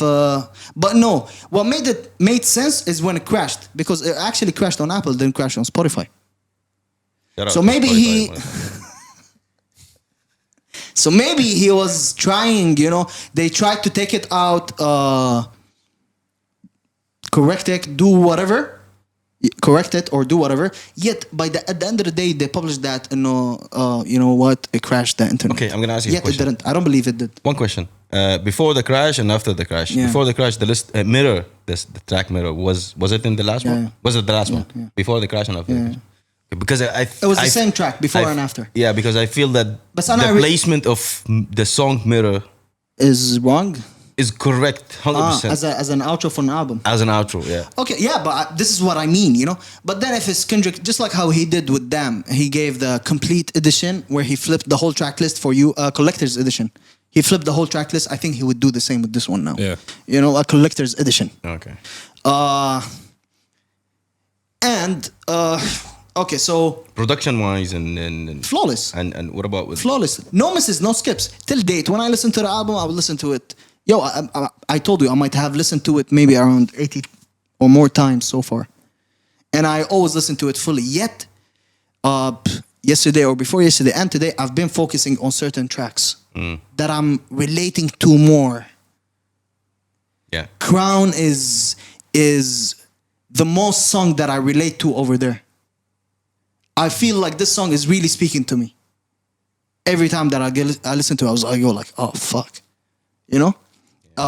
but no. What made sense is when it crashed, because it actually crashed on Apple, didn't crash on Spotify. So maybe So maybe he was trying, you know, they tried to take it out, correct it, do whatever, correct it or do whatever. Yet at the end of the day, they published that and you know what, it crashed the internet. Okay, I'm gonna ask you a Yet question. it didn't. I don't believe it did. One question. Before the crash and after the crash. Yeah. Before the crash, the list Mirror, the track Mirror was it in the last one? Yeah. Was it the last one? Yeah. Before the crash and after the crash? Okay, because It was the same track before and after. Yeah, because I feel that But the placement of the song Mirror Is wrong? is correct 100%. As an outro for an album. As an outro, yeah. Okay, yeah, but this is what I mean, you know. But then if it's Kendrick, just like how he did with Damn, he gave the complete edition where he flipped the whole track list for you, collector's edition. He flipped the whole track list. I think he would do the same with this one now. Yeah. You know, a collector's edition. Okay. Okay, so Production wise and flawless. and what about with Flawless. No misses, no skips. Till date, when I listen to the album, I would listen to it. Yo, I told you, I might have listened to it maybe around 80 or more times so far. And I always listen to it fully. Yet, yesterday or before yesterday and today, I've been focusing on certain tracks that I'm relating to more. Yeah. Crown is the most song that I relate to over there. I feel like this song is really speaking to me. every time that I listen to it, I go like, oh fuck, you know.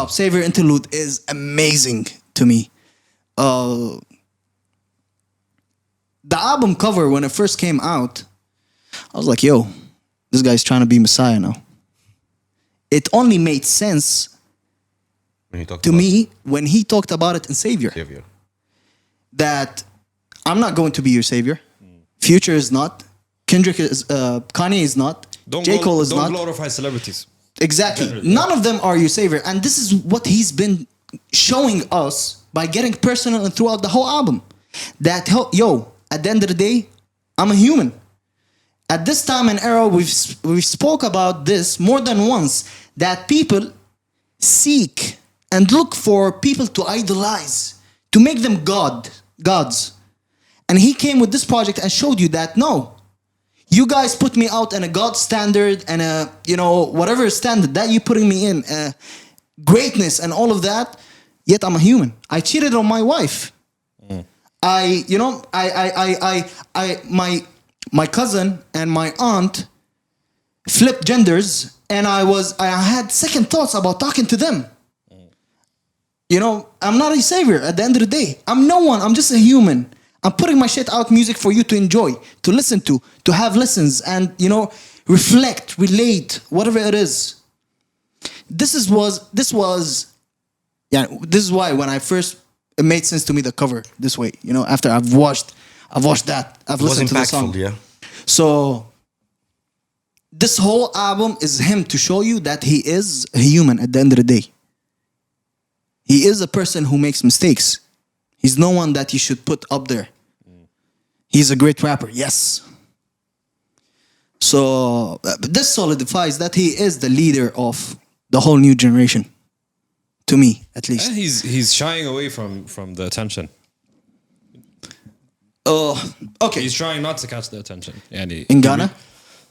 Savior interlude is amazing to me. The album cover when it first came out, I was like, yo, this guy's trying to be Messiah now. It only made sense to me when he talked about it in Savior. That I'm not going to be your savior. Future is not. Kendrick is. Kanye is not. J. Cole is not. Don't glorify celebrities. Exactly. Generally, None of them are your savior. And this is what he's been showing us by getting personal and throughout the whole album. That, yo, at the end of the day, I'm a human. At this time and era, we've spoke about this more than once, that people seek and look for people to idolize, to make them gods. And he came with this project and showed you that, no, you guys put me out in a God standard and a, whatever standard that you're putting me in, greatness and all of that, yet I'm a human. I cheated on my wife. My cousin and my aunt flipped genders, and I had second thoughts about talking to them. I'm not a savior at the end of the day. I'm no one. I'm just a human. I'm putting my shit out music for you to enjoy, to listen to have listens and, reflect, relate, whatever it is. This is why when I first, it made sense to me, the cover this way, after I've watched that, I've listened to the song. Yeah. So this whole album is him to show you that he is a human at the end of the day. He is a person who makes mistakes. He's no one that you should put up there. He's a great rapper, yes. So this solidifies that he is the leader of the whole new generation. To me, at least. He's shying away from the attention. Okay. He's trying not to catch the attention. In Ghana?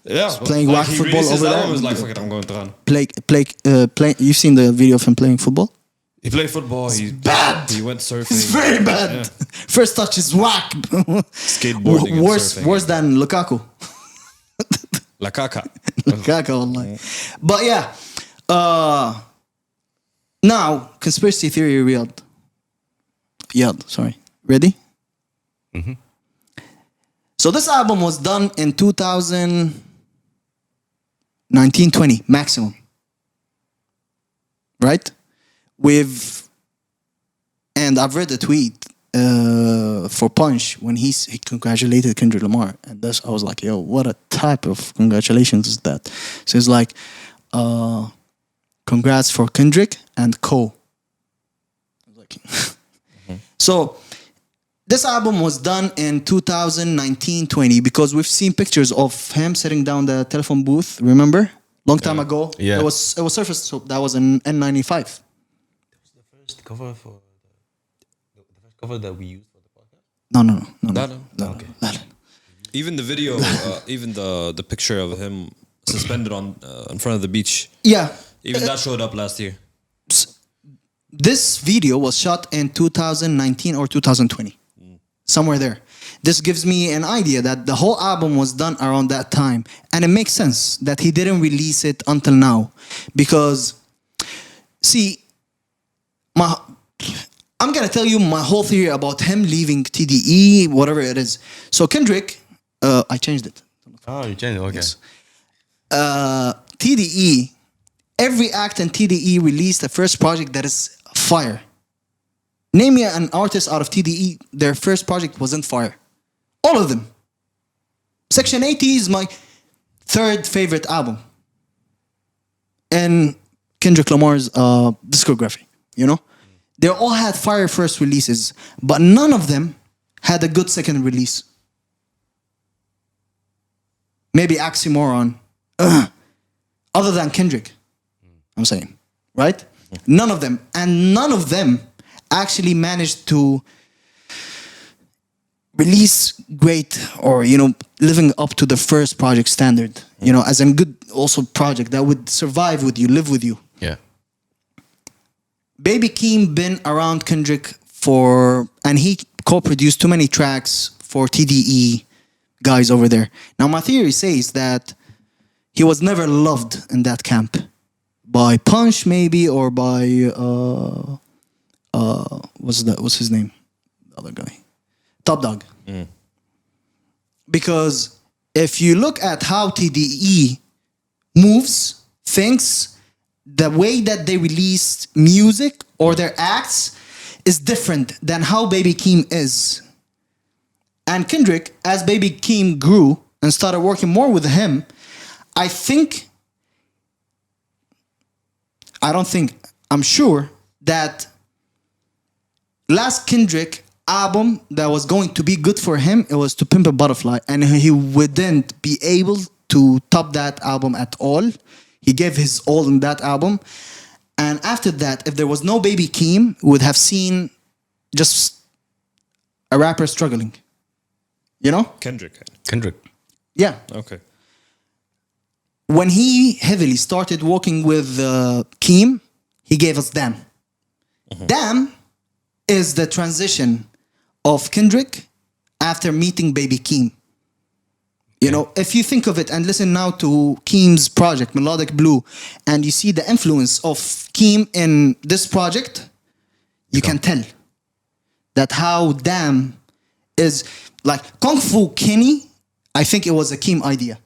Yeah. Playing whack football over there. He was like, fuck it, I'm going to run. Play. You've seen the video of him playing football? He played football. He's bad. He went surfing. It's very bad. Yeah. First touch is whack. Skateboarding and surfing. Worse than Lukaku. La caca. Lukaku online. But yeah. Now, conspiracy theory Riyadh, sorry. Ready? Mm-hmm. So this album was done in 2019-20 maximum. Right? And I've read a tweet for Punch when he congratulated Kendrick Lamar, and I was like, yo, what a type of congratulations is that? So it's like, congrats for Kendrick and Co. So this album was done in 2019-20 because we've seen pictures of him sitting down the telephone booth. Remember, long time ago. Yeah, it was surfaced. So that was an N95. First cover for the first cover that we used for the podcast? No. Okay. Even the video, even the picture of him suspended in front of the beach. Yeah. Even that showed up last year. This video was shot in 2019 or 2020. Somewhere there. This gives me an idea that the whole album was done around that time. And it makes sense that he didn't release it until now. Because, see, I'm going to tell you my whole theory about him leaving TDE, whatever it is. So Kendrick, I changed it. Oh, you changed it, okay. Yes. TDE, every act in TDE released the first project that is fire. Name me an artist out of TDE, their first project wasn't fire. All of them. Section 80 is my third favorite album. And Kendrick Lamar's discography, They all had fire first releases, but none of them had a good second release. Maybe Oxymoron. Other than Kendrick, I'm saying, right? None of them. And none of them actually managed to release great or, living up to the first project standard, as a good also project that would survive with you, live with you. Yeah. Baby Keem been around Kendrick and he co-produced too many tracks for TDE guys over there. Now my theory says that he was never loved in that camp by Punch maybe or by what's his name, the other guy, Top Dog. Because if you look at how TDE moves, thinks, the way that they release music or their acts is different than how Baby Keem is. And Kendrick, as Baby Keem grew and started working more with him, I'm sure that last Kendrick album that was going to be good for him, it was To Pimp a Butterfly, and he wouldn't be able to top that album at all. He gave his all in that album. And after that, if there was no Baby Keem, we would have seen just a rapper struggling. You know? Kendrick. Yeah. Okay. When he heavily started working with Keem, he gave us Damn. Damn is the transition of Kendrick after meeting Baby Keem. You know, if you think of it and listen now to Keem's project, Melodic Blue, and you see the influence of Keem in this project, you can tell that how Damn is like Kung Fu Kenny. I think it was a Keem idea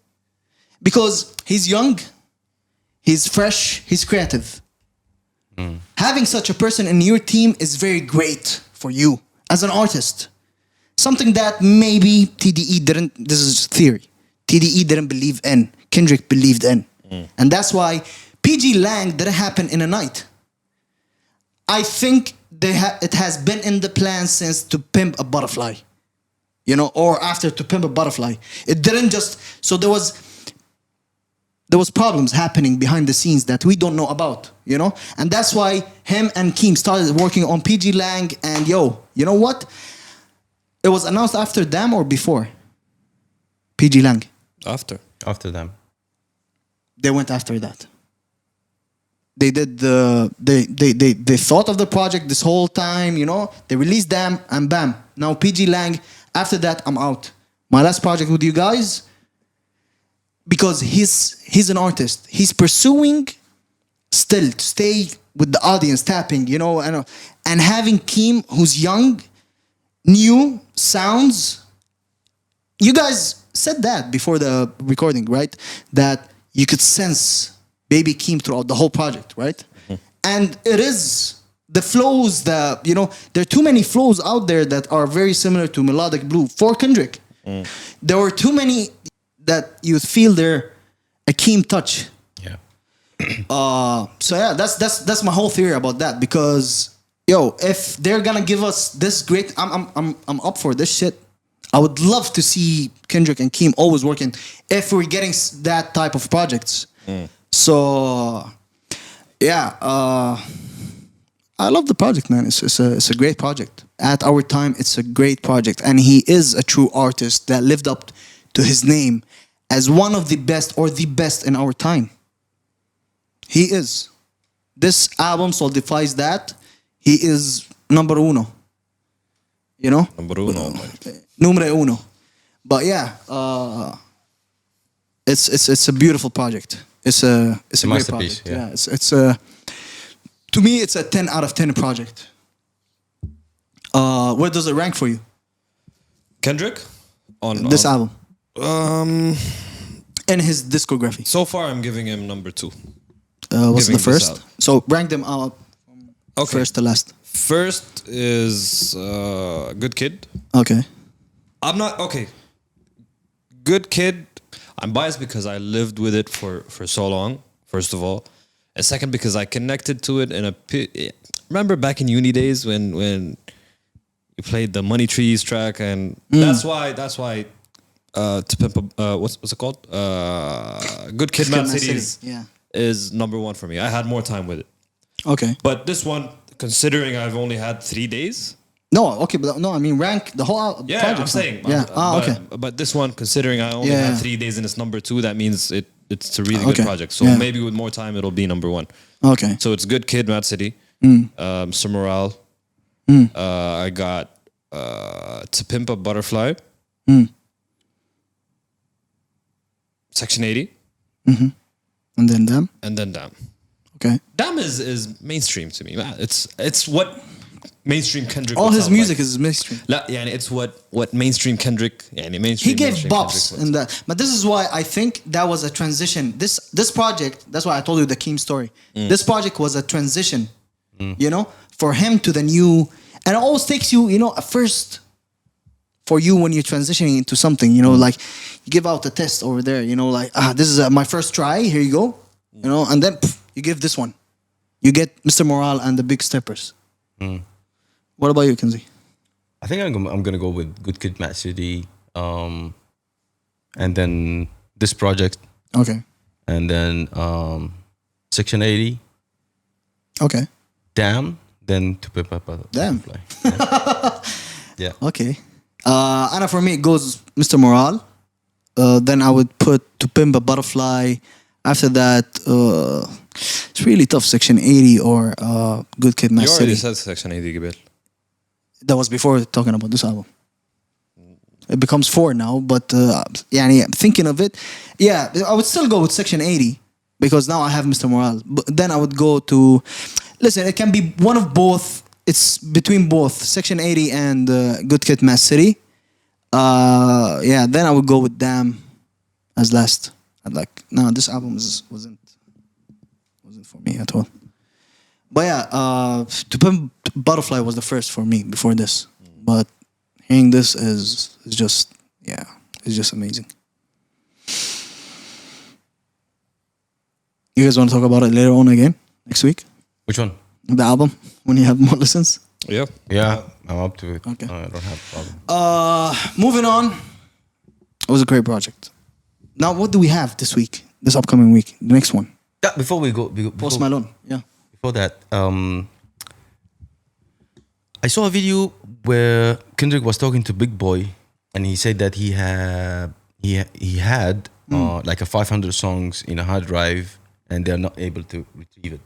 because he's young, he's fresh, he's creative. Having such a person in your team is very great for you as an artist. Something that maybe TDE didn't, this is theory, TDE didn't believe in, Kendrick believed in. And that's why PG Lang didn't happen in a night. I think it has been in the plan since To Pimp a Butterfly. You know, or after To Pimp a Butterfly. It didn't just, so there was problems happening behind the scenes that we don't know about, you know? And that's why him and Keem started working on PG Lang and you know what? It was announced after them or before? PG Lang. After them. They went after that. They did they thought of the project this whole time, you know? They released them and bam. Now PG Lang, after that, I'm out. My last project with you guys, because he's an artist. He's pursuing still to stay with the audience, tapping, you know, and having Keem, who's young, new sounds. You guys said that before the recording, right? That you could sense Baby Keem throughout the whole project, right? And it is the flows that, you know, there are too many flows out there that are very similar to Melodic Blue for Kendrick. There were too many that you feel they're a Keem touch. Yeah. So yeah, that's my whole theory about that, because if they're gonna give us this great, I'm up for this shit. I would love to see Kendrick and Keem always working if we're getting that type of projects. So yeah, I love the project, man. It's a great project. At our time, it's a great project, and he is a true artist that lived up to his name as one of the best or the best in our time. He is. This album solidifies that. He is number uno. You know? Numero uno. But yeah, it's a beautiful project. It's a great project. Yeah, it's a, to me, it's a 10 out of 10 project. Where does it rank for you? Kendrick? This album. In his discography. So far, I'm giving him number 2. What's the Giving this first? out. So rank them out from first to last. First is Good Kid. Okay. I'm not okay. Good Kid. I'm biased because I lived with it for so long. First of all, and second because I connected to it in a. Remember back in uni days when you played the Money Trees track, and that's why To Pimp what's it called? Good Kid, Mad City is number 1 for me. I had more time with it. Okay. But this one, considering I've only had 3 days. No, okay, but no, I mean rank the whole project. Yeah, I'm saying. Yeah. But, Okay. But this one, considering I only had 3 days and it's number 2, that means it's a really Okay. good project. So Yeah. maybe with more time, it'll be number 1. Okay. So it's Good Kid, Mad City, Sir Morale. I got To Pimp a Butterfly, Section 80, And then them. and then Damn. Okay. Damn is mainstream to me. It's what mainstream Kendrick. All would his sound music like. is mainstream. لا يعني it's what mainstream Kendrick يعني mainstream. He gave mainstream bops Kendrick in that, but this is why I think that was a transition. This project, that's why I told you the Keem story. This project was a transition, you know, for him to the new, and it always takes you, you know, at first, for you when you're transitioning into something, you know, like you give out a test over there, you know, like this is my first try. Here you go, you know, and then you give this one, you get Mr. Morale and the Big Steppers. What about you, Kanzi? I think I'm gonna go with Good Kid, Mad City, and then this project, Okay. and then Section 80, Okay. Damn, then To Pimp a Damn. Butterfly. Yeah. Okay. And for me, it goes Mr. Morale. Then I would put To Pimp a Butterfly. After that, it's really tough. Section 80 or Good Kid, Mad You already City. said Section 80 قبل. That was before talking about this album. It becomes 4 now, but يعني thinking of it, yeah, I would still go with Section 80 because now I have Mr. Morale. But then I would go to, listen, it can be one of both. It's between both Section 80 and Good Kid, Mad City. Yeah, then I would go with Damn as last. I'd like, no, this album wasn't for me at all. But yeah, To Pimp Butterfly was the first for me before this. But hearing this is just, yeah, it's just amazing. You guys want to talk about it later on again next week? Which one? The album when you have more listens. Yeah. Yeah, I'm up to it. Okay. I don't have a problem. Moving on. It was a great project. Now, what do we have this week? This upcoming week? The next one? Yeah, before we go, Post Malone. Yeah. before that, I saw a video where Kendrick was talking to Big Boy, and he said that he had like a 500 songs in a hard drive, and they're not able to retrieve it.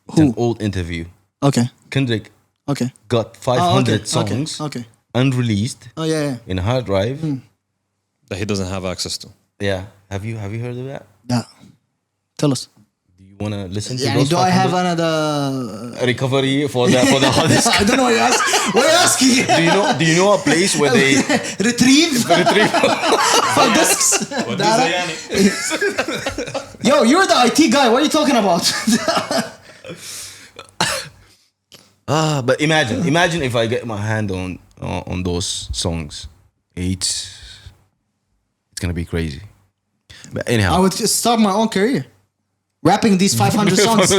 It's Who? an old interview. Okay. Kendrick Okay. got 500 songs Okay. unreleased Oh yeah. in a hard drive. That he doesn't have access to. Yeah, have you heard of that? Yeah. Tell us. Do you want to listen to Yeah. those Do I have 500? another? A recovery for the hard disk? I don't know what you're asking. What are you asking? Do you know a place where they Retrieve for discs. Data. Yo, you're the IT guy. What are you talking about? But imagine if I get my hand on those songs, it's gonna be crazy. But anyhow, I would just start my own career, rapping these 500 songs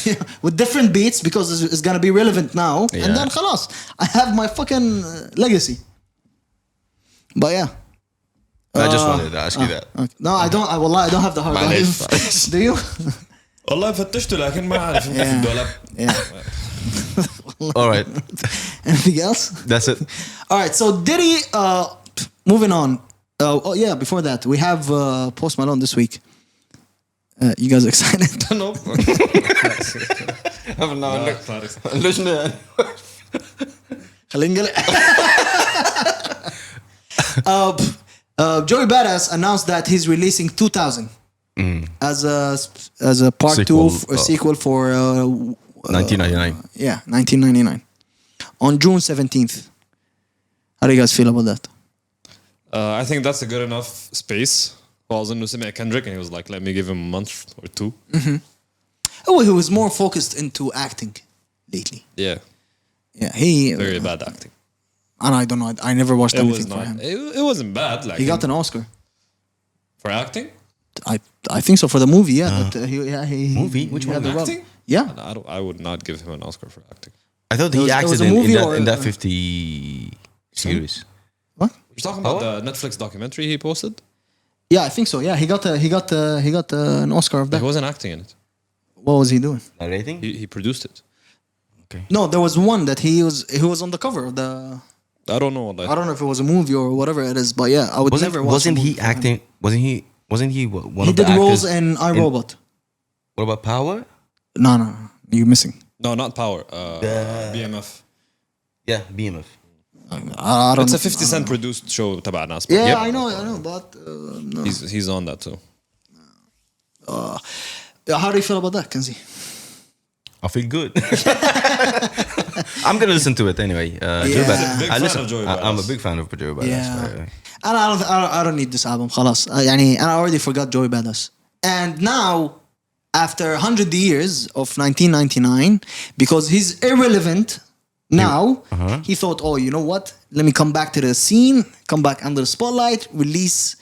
Yeah, with different beats because it's gonna be relevant now. Yeah. And then خلاص, I have my fucking legacy. But yeah. I just wanted to ask you that. Okay. No, I don't. I don't have the hard drive. معلش. Do you? والله فتشته لكن ما عارف يمكن في الدولاب. Yeah. All right, Anything else? that's it. All right. So Diddy. Moving on. Oh yeah. Before that, we have Post Malone this week. You guys excited? No. خلينا نقلق. Joey Badass announced that he's releasing 2000 as a part Sequel, 2 sequel for 1999. yeah 1999 on June 17th. How do you guys feel about that? I think that's a good enough space. وأظن سمع Kendrick and he was like, let me give him a month or 2. Oh, he was more focused into acting lately. Yeah. Yeah, he Very bad acting. and I don't know. I never watched It anything was for not. him. It wasn't bad. Like He got an Oscar. for acting. I think so for the movie. Yeah, but he Movie? Which he had one? the role. Acting? Yeah, I would not give him an Oscar for acting. I thought It he was acted a movie or in that 50 series. what? You're talking about the Netflix documentary he posted? Yeah, I think so. Yeah, he got an Oscar of He that. wasn't acting in it. What was he doing? Narrating? He produced it. No, there was one that he was on the cover of the. I don't know. Like, I don't know if it was a movie or whatever it is, but yeah, I would never watch. Wasn't a movie he from him. acting? Wasn't he one He of the did actors? roles in iRobot. What about Power? No, you're missing. no, not Power. BMF. Yeah, BMF. I don't It's know. a 50 Cent produced show تبع ناس. Yeah, Yep. I know, but no. He's on that too. How do you feel about that, Kanzi? I feel good. I'm gonna listen to it anyway. Joey Badass. Big I fan listen. of Joey I'm a Badass. big fan of Joey Badass. Yeah. And I don't need this album. خلاص. يعني I already forgot Joey Badass. And now, after 100 years of 1999, because he's irrelevant now, he thought, oh, you know what? Let me come back to the scene, come back under the spotlight, release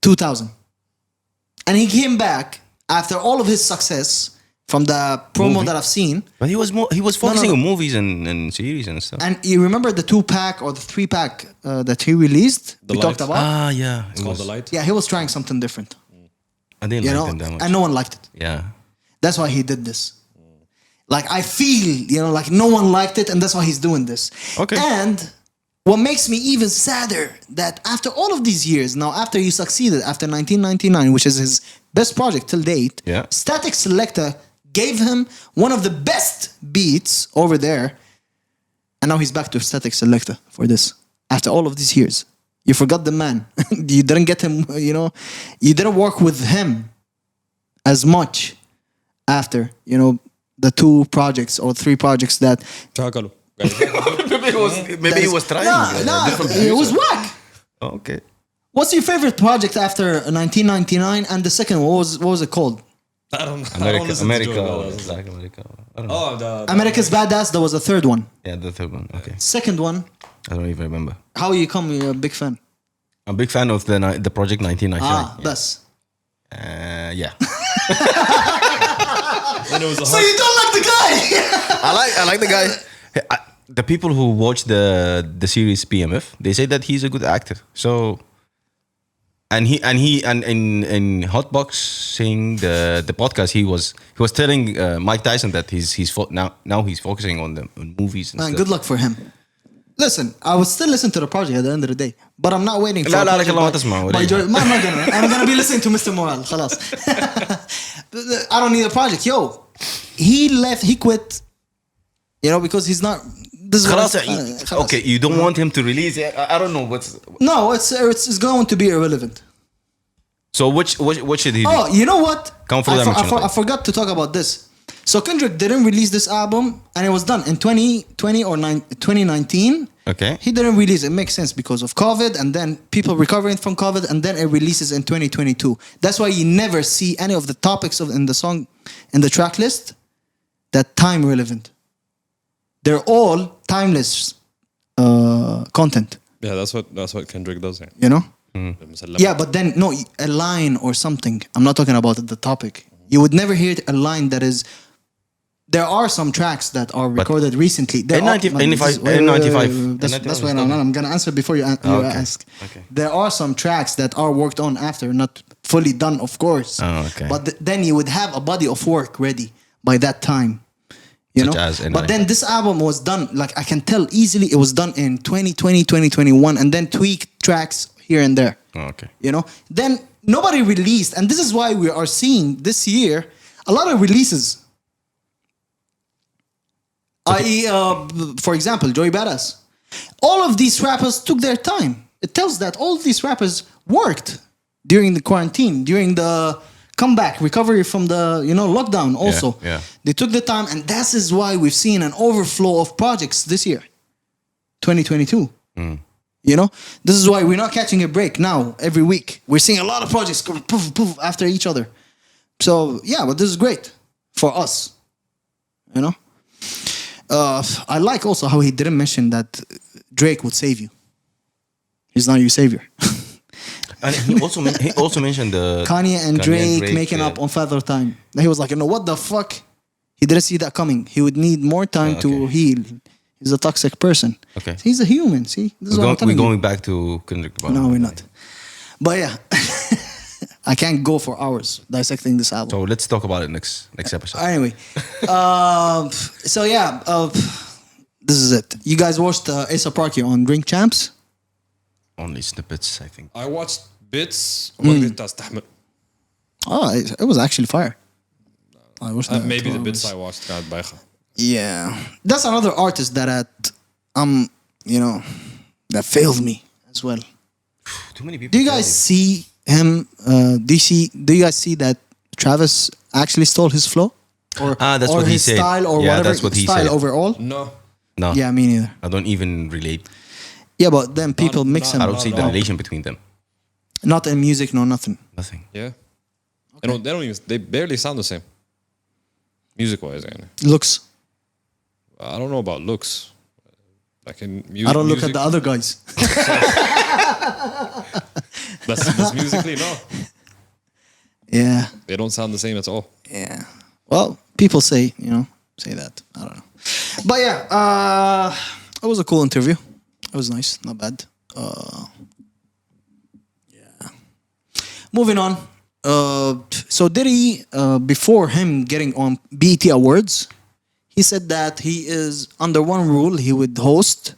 2000. And he came back after all of his success from the promo Movie. that I've seen. But he was focusing no. on movies and series and stuff. And you remember the 2-pack or the 3-pack that he released? The we Light. talked about. Yeah. It's called The Light. Yeah, he was trying something different. I didn't You like know, them that much. and no one liked it. Yeah. That's why he did this. Like, I feel, like no one liked it, and that's why he's doing this. Okay. And what makes me even sadder that after all of these years, now after he succeeded, after 1999, which is his best project till date, Yeah. Static Selector gave him one of the best beats over there, and now he's back to Static Selector for this. After all of these years, you forgot the man. You didn't get him. You didn't work with him as much after the 2 projects or 3 projects that. شاكلوا. Maybe he was trying. No, different it was producer. whack. Okay. What's your favorite project after 1999? And the second, what was it called? I don't know. America. Black America. I don't know. Oh, the America's Badass. That was the third one. Yeah, the third one. Okay. Second one. I don't even remember. How you come? You're a big fan. I'm a big fan of the project 1999. That's. Yeah. when it was a So you don't like the guy? I like the guy. The people who watch the series PMF, they say that he's a good actor. So, and in Hotboxing the podcast, he was telling Mike Tyson that now he's focusing on movies and Man, stuff. good luck for him. Listen, I would still listen to the project at the end of the day, but I'm not waiting for. لا لا a لك project الله ما by- تسمع by ولا Joy- ما- I'm not gonna. I'm gonna be listening to Mr. Moral. خلاص. I don't need a project. Yo, he left. He quit. Because he's not. This is what خلاص. خلاص. Okay, you don't want him to release it. I don't know what's. No, it's going to be irrelevant. So what should he do? Oh, you know what? Come for them, I forgot to talk about this. So Kendrick didn't release this album, and it was done in 2020 or 2019. Okay. He didn't release it. It makes sense because of COVID, and then people recovering from COVID, and then it releases in 2022. That's why you never see any of the topics in the song, in the track list, that time relevant. They're all timeless content. Yeah, that's what Kendrick does. Yeah. You know? مسلم. Yeah, but then no, a line or something. I'm not talking about the topic. You would never hear a line that is. There are some tracks that are recorded recently. There are- N95. That's why I'm gonna answer before you Okay. ask. Okay. There are some tracks that are worked on after, not fully done, of course. Oh, okay. But then you would have a body of work ready by that time. You Such know? as N95. But then this album was done, like I can tell easily it was done in 2020, 2021, and then tweaked tracks here and there. Oh, okay. Then nobody released, and this is why we are seeing this year a lot of releases. I.e., for example, Joey Badass. All of these rappers took their time. It tells that all of these rappers worked during the quarantine, during the comeback, recovery from the lockdown. Also, yeah. They took the time, and that is why we've seen an overflow of projects this year, 2022. This is why we're not catching a break now. Every week we're seeing a lot of projects go poof poof after each other. So yeah, but this is great for us. I like also how he didn't mention that Drake would save you. He's not your savior. And he also mentioned the Kanye and Drake making up on Father Time. He was like, what the fuck? He didn't see that coming. He would need more time to heal. He's a toxic person. Okay. He's a human. See, this is what I'm telling we're you. going back to Kendrick Lamar. No, we're not. But yeah, I can't go for hours dissecting this album. So let's talk about it next episode. Anyway, so yeah, this is it. You guys watched A$AP Rocky on DrinkChamps? Only snippets, I think. I watched bits وما قدرت استحمل. Oh, it was actually fire. I watched that Maybe the 2 bits hours. I watched كانت بايخة. Yeah, that's another artist that that failed me as well. Too many people. Do you guys see him? Do you guys see that Travis actually stole his flow? Or, that's or what he his said. style or Yeah, whatever that's what he style said. overall? No. No. Yeah, me neither. I don't even relate. Yeah, but then people mix not- I them. don't see the relation between them. Not in music, no nothing. Nothing. Yeah. They don't even. They barely sound the same. Music wise, Looks. I don't know about looks. Like in music. I don't look at the other guys. That's musically no. Yeah, They don't sound the same at all. yeah. Well, people say that. I don't know. But yeah, it was a cool interview. It was nice, not bad. Yeah. Moving on. So Diddy, before him getting on BET Awards, he said that he is under one rule: he would host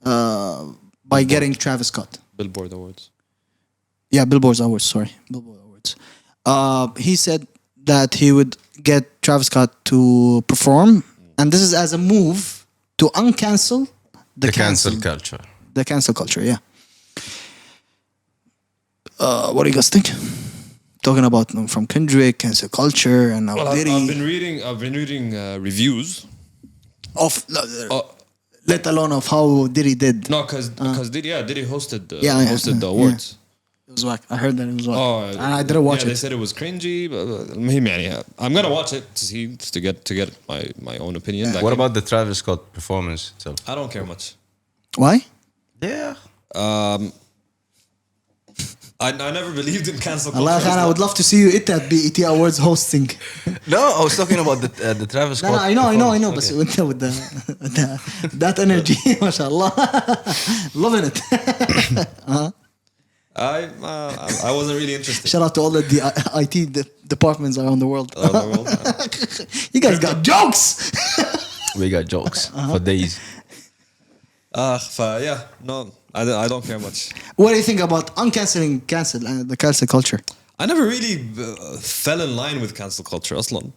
by getting Travis Scott. Billboard Awards. Yeah, Billboard Awards. Sorry, Billboard Awards. He said that he would get Travis Scott to perform, and this is as a move to uncancel The cancel culture. the cancel culture. Yeah. What do you guys think? Talking about from Kendrick, cancel culture, and now Well, Diddy. I've been reading reviews. Of, Uh, let alone of how Diddy did. no, because Diddy hosted the yeah. awards. It was whack. I heard that it was whack. Oh, and I didn't watch They it. said it was cringy. But I'm gonna watch it to see to get my own opinion. Like, What about the Travis Scott performance itself? I don't care much. Why? Yeah. I never believed in cancel culture. Allah Khan, I would love to see you at that BET Awards hosting. No, I was talking about the Travis No, Scott. I know, performance. but with that energy, mashallah, loving it. I wasn't really interested. Shout out to all the IT departments around the world. Around the world. You guys got jokes. We got jokes for days. Yeah, no, I don't care much. What do you think about the cancel culture? I never really fell in line with cancel culture, aslan.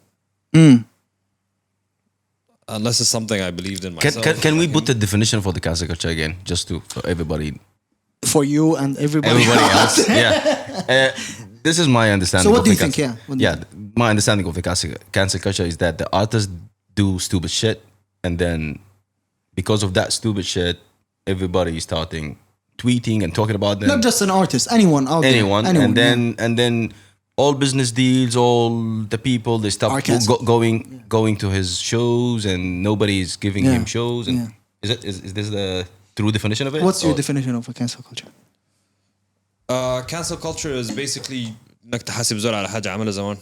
Unless it's something I believed in myself. Can we put the definition for the cancel culture again, just for everybody For you and everybody else? Yeah. This is my understanding. So what of do the you think? cancel- Yeah. What do you Yeah. My understanding of the cancel culture is that the artists do stupid shit, and then because of that stupid shit, everybody is starting tweeting and talking about them. Not just an artist, anyone out there. Anyone, and then all business deals, all the people, they stop Are canceled. going to his shows, and nobody is giving Yeah. him shows. And Yeah. is this the true definition of it? What's your Or- definition of a cancel culture? Cancel culture is basically انك تحاسب زول على حاجة عملها زمان.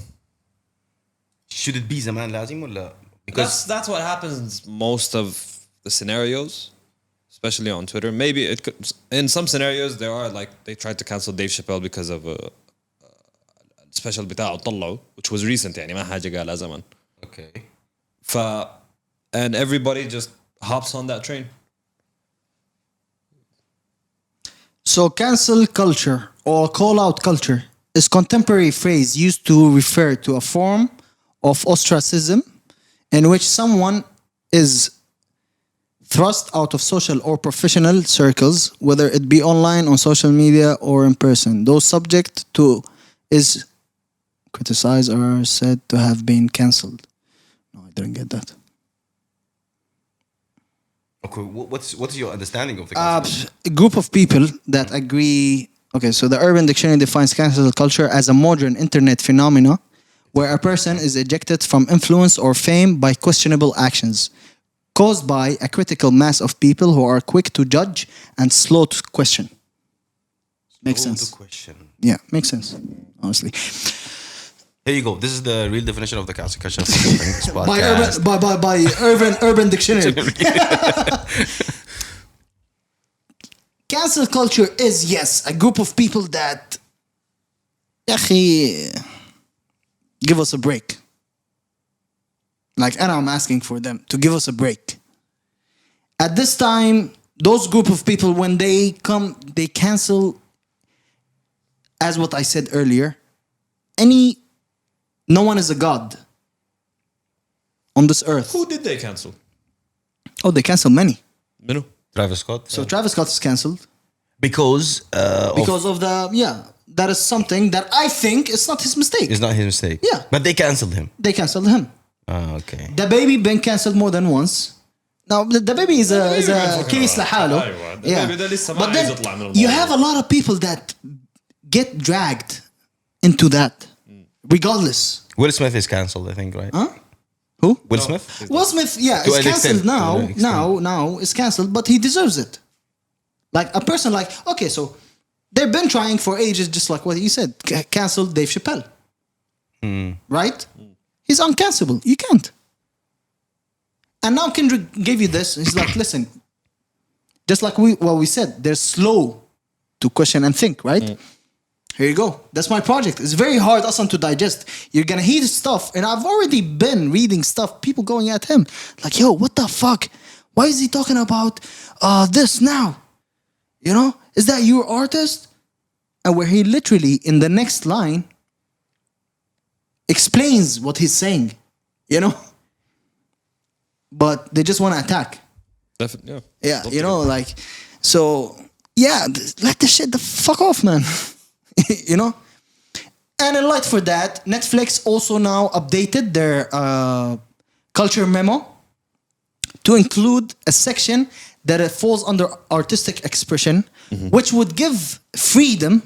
Should it be زمان لازم ولا? Because That's what happens most of the scenarios, especially on Twitter. Maybe it could, in some scenarios there are like they tried to cancel Dave Chappelle because of a special بتاعه طلعوا, which was recent يعني ما حاجة قالها زمان. okay. And everybody just hops on that train. So cancel culture or call out culture is contemporary phrase used to refer to a form of ostracism in which someone is thrust out of social or professional circles, whether it be online, on social media, or in person. Those subject to is criticized or said to have been cancelled. No, I didn't get that. Okay, what's your understanding of the cancel? A group of people that agree. Okay, so the Urban Dictionary defines cancel culture as a modern internet phenomena where a person is ejected from influence or fame by questionable actions caused by a critical mass of people who are quick to judge and slow to question. Makes sense. The question. Yeah, makes sense, honestly. Here you go. This is the real definition of the cancel culture. By Urban Dictionary. Cancel culture is, yes, a group of people that يا أخي, give us a break. Like, and I'm asking for them to give us a break. At this time, those group of people, when they come, they cancel, as what I said earlier, no one is a god on this earth. Who did they cancel? Oh, they cancel many. منو? Travis Scott. So Travis Scott is cancelled because of the that is something that I think it's not his mistake. it's not his mistake. Yeah. But they canceled him. They cancelled him. Okay. The Baby been cancelled more than once. Now the Baby is a case لحاله. أيوة. Yeah. The Baby ده لسه ما But عايز then يطلع من you الموضوع. have a lot of people that get dragged into that, regardless. Will Smith is canceled, I think, right? Huh? Who? Will Smith? Will Smith, yeah, To is an cancelled extent, to an extent. now it's cancelled, but he deserves it. Like a person like, okay, so they've been trying for ages, just like what you said, cancelled Dave Chappelle. Right? He's uncancelable. You can't. And now Kendrick gave you this. He's like, listen, just like what we said, they're slow to question and think, right? Here you go. That's my project. It's very hard also to digest. You're gonna hear stuff, and I've already been reading stuff, people going at him, like, yo, what the fuck? Why is he talking about this now? You know? Is that your artist? And where he literally, in the next line, explains what he's saying. You know? But they just want to attack. Definitely, Yeah, you know, like, so, yeah, let the shit the fuck off, man. You know? And in light for that, Netflix also now updated their culture memo to include a section that it falls under artistic expression, which would give freedom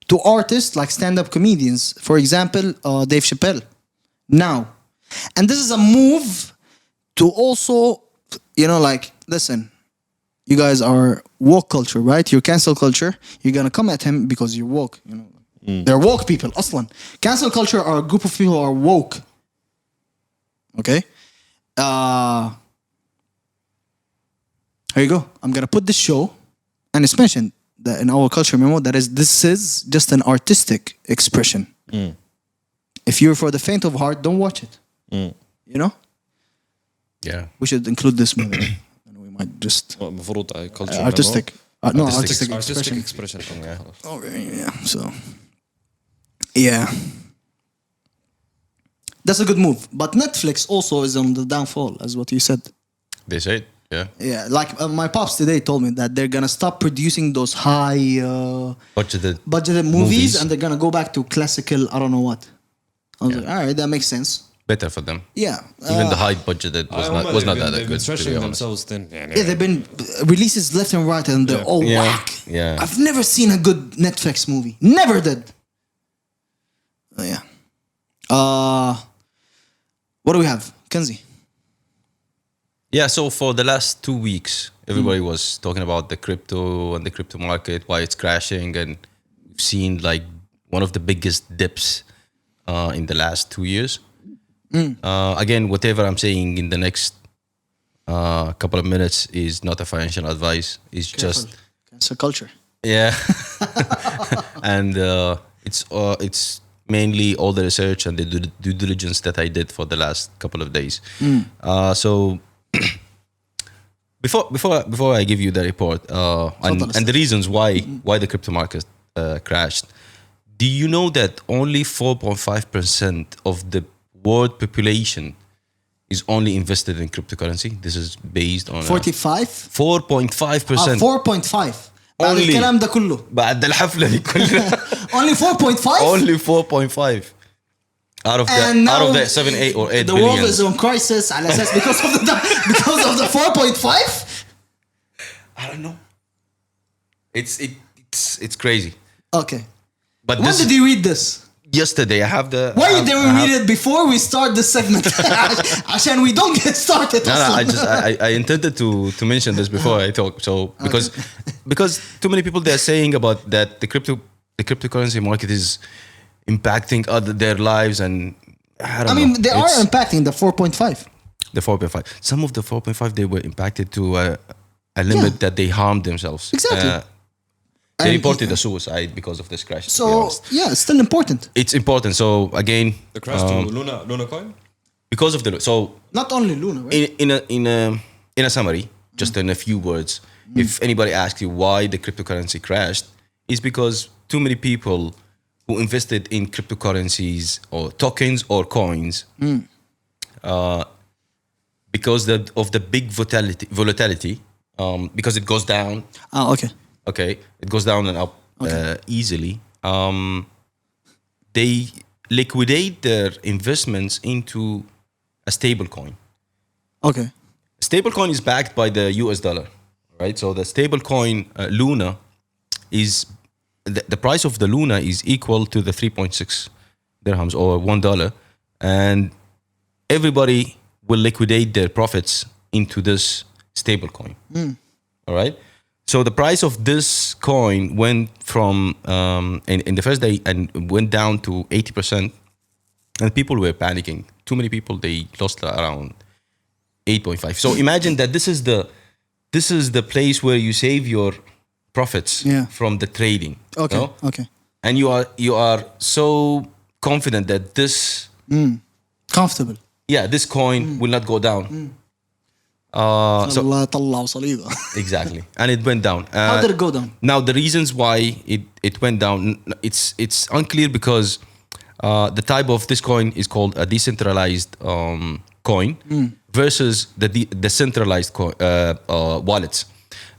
to artists like stand-up comedians. For example, Dave Chappelle. Now. And this is a move to also, you know, like, listen, you guys are woke culture, right? You're cancel culture. You're gonna come at him because you're woke. You know, they're woke people. Aslan, cancel culture are a group of people who are woke. Okay, here you go. I'm gonna put this show, and it's mentioned that in our culture memo that this is just an artistic expression. If you're for the faint of heart, don't watch it. You know. Yeah. We should include this movie. And we might just المفروض culture artistic. No, Artistic artistic artistic expression. expression. Okay, yeah. So, yeah, that's a good move. But Netflix also is on the downfall, as what you said. They said, yeah. Yeah, like my pops today told me that they're gonna stop producing those high budgeted movies, and they're gonna go back to classical. I don't know what. I was like, all right, that makes sense. Better for them. Yeah, Even the high budgeted was not that They've been good. To stretching be honest. themselves thin. يعني. yeah, they've been releases left and right, and they're all Yeah, whack. yeah. I've never seen a good Netflix movie. Never did. Yeah. What do we have? Kanzi. Yeah, so for the last 2 weeks, everybody was talking about the crypto and the crypto market, why it's crashing, and we've seen like one of the biggest dips in the last 2 years. Again, whatever I'm saying in the next couple of minutes is not a financial advice. It's just Cancel culture. yeah, and it's mainly all the research and the due diligence that I did for the last couple of days. So before I give you the report and the reasons why the crypto market crashed, do you know that only 4.5% of the world population is only invested in cryptocurrency? This is based on 45. 4.5%. 4.5. بعد Only. الكلام ده كله. بعد الحفلة دي كلها. Only 4.5. Only 4.5 out of And that, out now of that 7, 8 or 8 the billion. world is on crisis على أساس because of the 4.5. I don't know. It's crazy. Okay. But When this did you read this? yesterday I have the. Why I have- didn't I we have- read it before we start this segment? عشان we don't get started. No, أصلاً. I just I intended to mention this before I talk. So because too many people they're saying about that the cryptocurrency market is impacting their lives, and I don't know. I mean, they are It's impacting the 4.5. the 4.5. Some of the 4.5 they were impacted to a limit that they harmed themselves. Exactly. They And- reported a suicide because of this crash. to be So honest. yeah, it's still important. It's important. So again, The crash to Luna coin? because of the Not only Luna, right? in a summary, just in a few words, if anybody asks you why the cryptocurrency crashed, it's because too many people who invested in cryptocurrencies or tokens or coins, because of the big volatility, because it goes down. Okay. Okay, it goes down and up easily. They liquidate their investments into a stable coin. Okay. Stablecoin is backed by the US dollar, right? So the stablecoin Luna is the price of the Luna is equal to the 3.6 dirhams or $1, and everybody will liquidate their profits into this stablecoin. All right. So the price of this coin went from in the first day and went down to 80%, and people were panicking. Too many people, they lost around 8.5. So imagine that this is the place where you save your profits from the trading. Okay. You know? Okay. And you are so confident that this Comfortable. this coin will not go down. So Allah طلع صليبة. exactly, and it went down. How did it go down? Now the reasons why it went down, it's unclear because the type of this coin is called a decentralized coin versus the centralized wallets.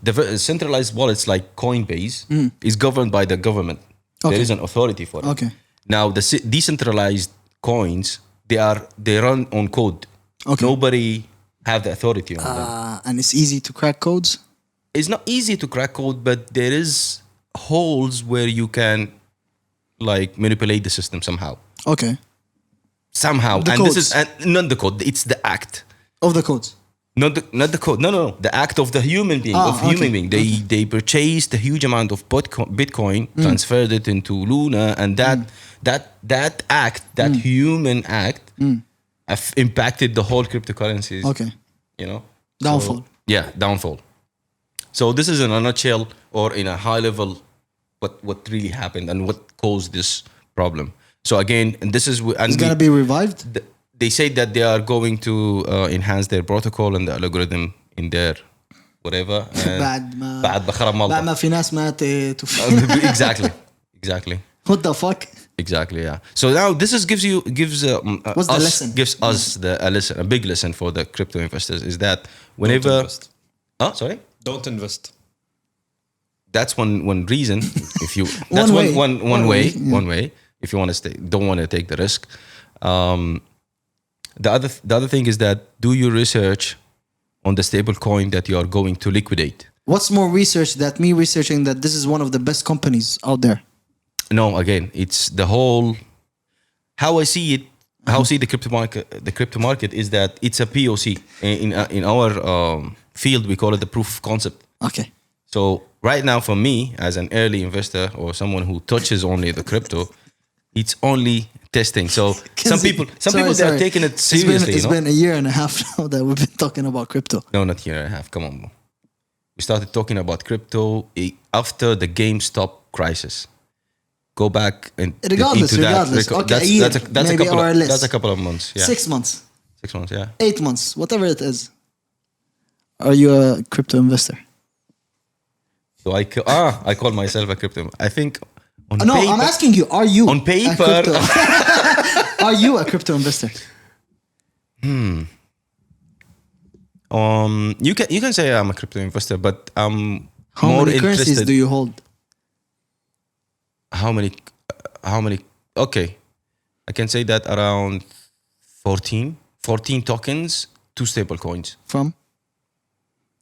The centralized wallets like Coinbase is governed by the government. Okay. There is an authority for it. Okay. Now the decentralized coins, they run on code. Okay. Nobody have the authority on them. And it's easy to crack codes? It's not easy to crack code, but there is holes where you can like manipulate the system somehow. Okay. Somehow. The and codes. this is not the code, it's the act. Of the codes? Not the code. No. The act of the human being. They purchased a huge amount of Bitcoin, transferred it into Luna, and that act, that human act, impacted the whole cryptocurrencies. Okay. You know? Downfall. So, downfall. So this is in a nutshell, or in a high level, what really happened and what caused this problem. So again, and this is It's gonna be revived? they say that they are going to enhance their protocol and the algorithm in their whatever. بعد ما بعد بخرب مالطا. بعد ما في ناس ماتت وفي Exactly. What the fuck? Exactly, yeah. So now this is gives What's the lesson? Gives us a big lesson for the crypto investors is that whenever invest. Sorry? Don't invest. That's one reason. If you One way. one way. If you want to don't want to take the risk. The other thing is that do your research on the stable coin that you are going to liquidate. What's more research that me researching that this is one of the best companies out there? No, again, it's the whole. How I see it, how I see the crypto market is that it's a POC. In our field, we call it the proof of concept. Okay. So right now, for me as an early investor or someone who touches only the crypto, it's only testing. So some people they are taking it seriously. It's been a year and a half now that we've been talking about crypto. No, not year and a half. Come on, bro. We started talking about crypto after the GameStop crisis. Go back and Regardless. Okay, a year, maybe or less. That's a couple of months. Yeah. 6 months. 6 months. Yeah. 8 months. Whatever it is. Are you a crypto investor? So I call myself a crypto. I think on No, paper, I'm asking you. Are you on paper? a crypto? Are you a crypto investor? You can say I'm a crypto investor, but I'm How more many currencies interested. do you hold? How many? Okay, I can say that around 14 tokens, 2 stable coins. From?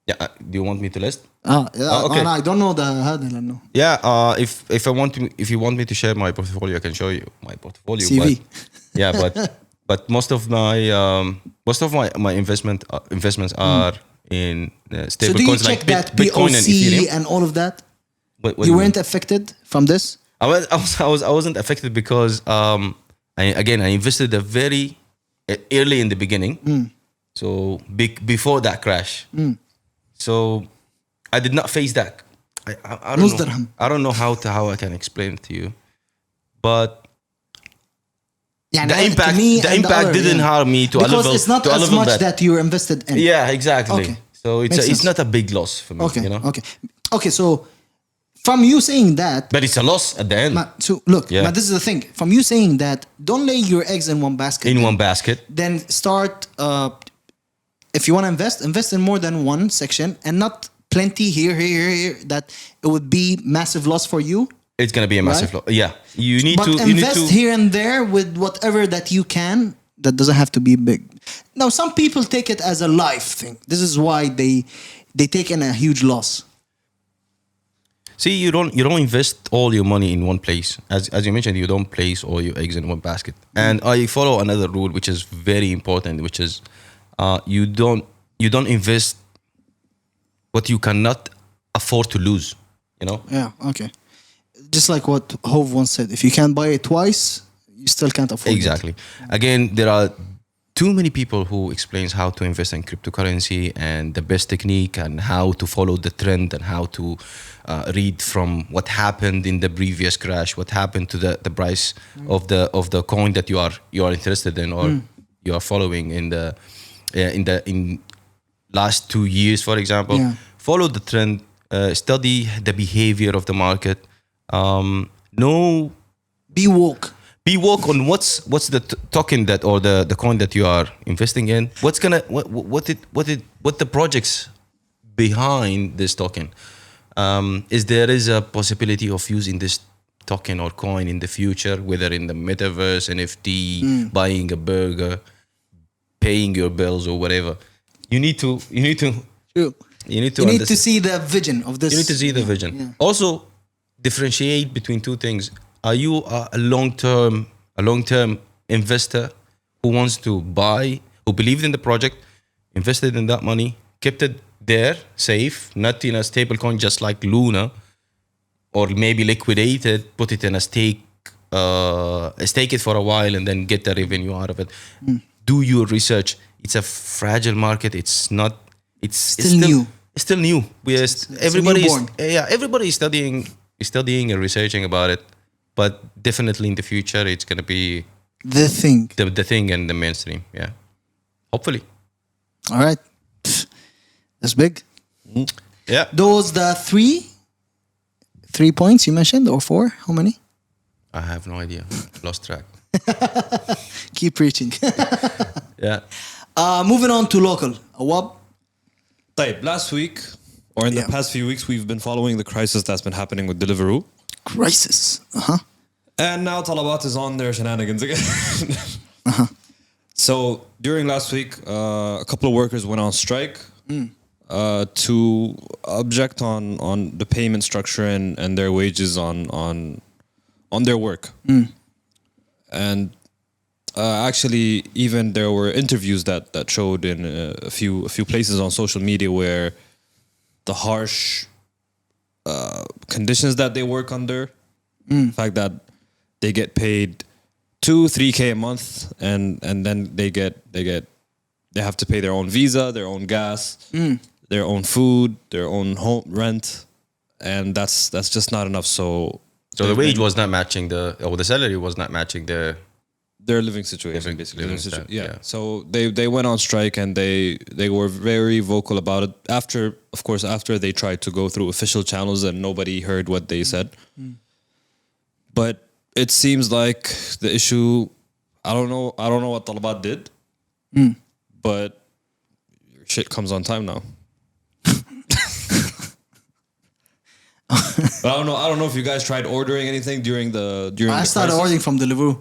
Yeah. Do you want me to list? Okay. I don't know هذا لأنه. Yeah. If you want me to share my portfolio, I can show you my portfolio. CV. But most of my investments are in stable So do you coins check like that Bitcoin and Ethereum. POC and all of that? What do You mean? weren't affected from this? I wasn't affected because I invested very early in the beginning, so before that crash. So I did not face that. I don't know. I don't know how I can explain it to you, but the impact didn't harm me to a level. Because it's not as much that you're invested in. Yeah, exactly. Okay. So it's not a big loss for me. Okay. You know? Okay. So from you saying that, But it's a loss at the end. so look, but this is the thing. From you saying that, don't lay your eggs in one basket. One basket. Then start. If you want to invest in more than one section and not plenty here, that it would be massive loss for you. It's gonna be a massive Right? loss. Yeah, you need But to. You need invest to. here and there with whatever that you can. That doesn't have to be big. Now, some people take it as a life thing. This is why they take in a huge loss. See, you don't invest all your money in one place. As you mentioned, you don't place all your eggs in one basket. And I follow another rule, which is very important, which is you don't invest what you cannot afford to lose. You know. Yeah, okay. Just like what Hove once said, if you can't buy it twice, you still can't afford it. Exactly. Again, there are too many people who explains how to invest in cryptocurrency and the best technique and how to follow the trend and how to read from what happened in the previous crash, what happened to the price of the coin that you are interested in or you are following in last 2 years, for example. Yeah. Follow the trend, study the behavior of the market. Know Be woke. be woke on what's the token that or the coin that you are investing in. What's gonna what the projects behind this token? Is there is a possibility of using this token or coin in the future, whether in the metaverse, NFT, buying a burger, paying your bills or whatever. You need to True. you need to You need to understand. see the vision of this. You need to see the vision. Yeah. Also, differentiate between two things. Are you a long-term investor who wants to buy, who believed in the project, invested in that money, kept it there, safe, not in a stable coin just like Luna, or maybe liquidate it, put it in a stake it for a while and then get the revenue out of it. Do your research. It's a fragile market. It's not. It's Still new. It's still new. Everybody is newborn. everybody is studying and researching about it. But definitely in the future, it's gonna be The thing. the thing and the mainstream. Yeah, hopefully. All right. Pff, that's big. Yeah. Those the three points you mentioned, or 4? How many? I have no idea. Lost track. Keep preaching. Yeah. Moving on to local. Awab. طيب, last week or in the Yeah. past few weeks, we've been following the crisis that's been happening with Deliveroo. Crisis. Uh-huh. And now Talabat is on their shenanigans again. So during last week, a couple of workers went on strike to object on the payment structure and their wages on their work. And actually, even there were interviews that showed in a few places on social media where the harsh conditions that they work under. The fact that they get paid 2-3K a month and then they have to pay their own visa, their own gas, their own food, their own home rent, and that's just not enough. So the wage was not matching the salary was not matching their living situation, basically. living Living style, yeah. yeah. So they went on strike and they were very vocal about it. After they tried to go through official channels and nobody heard what they said. But it seems like the issue, I don't know what Talabat did, but your shit comes on time now. But I don't know if you guys tried ordering anything during I the started crisis. ordering from Deliveroo.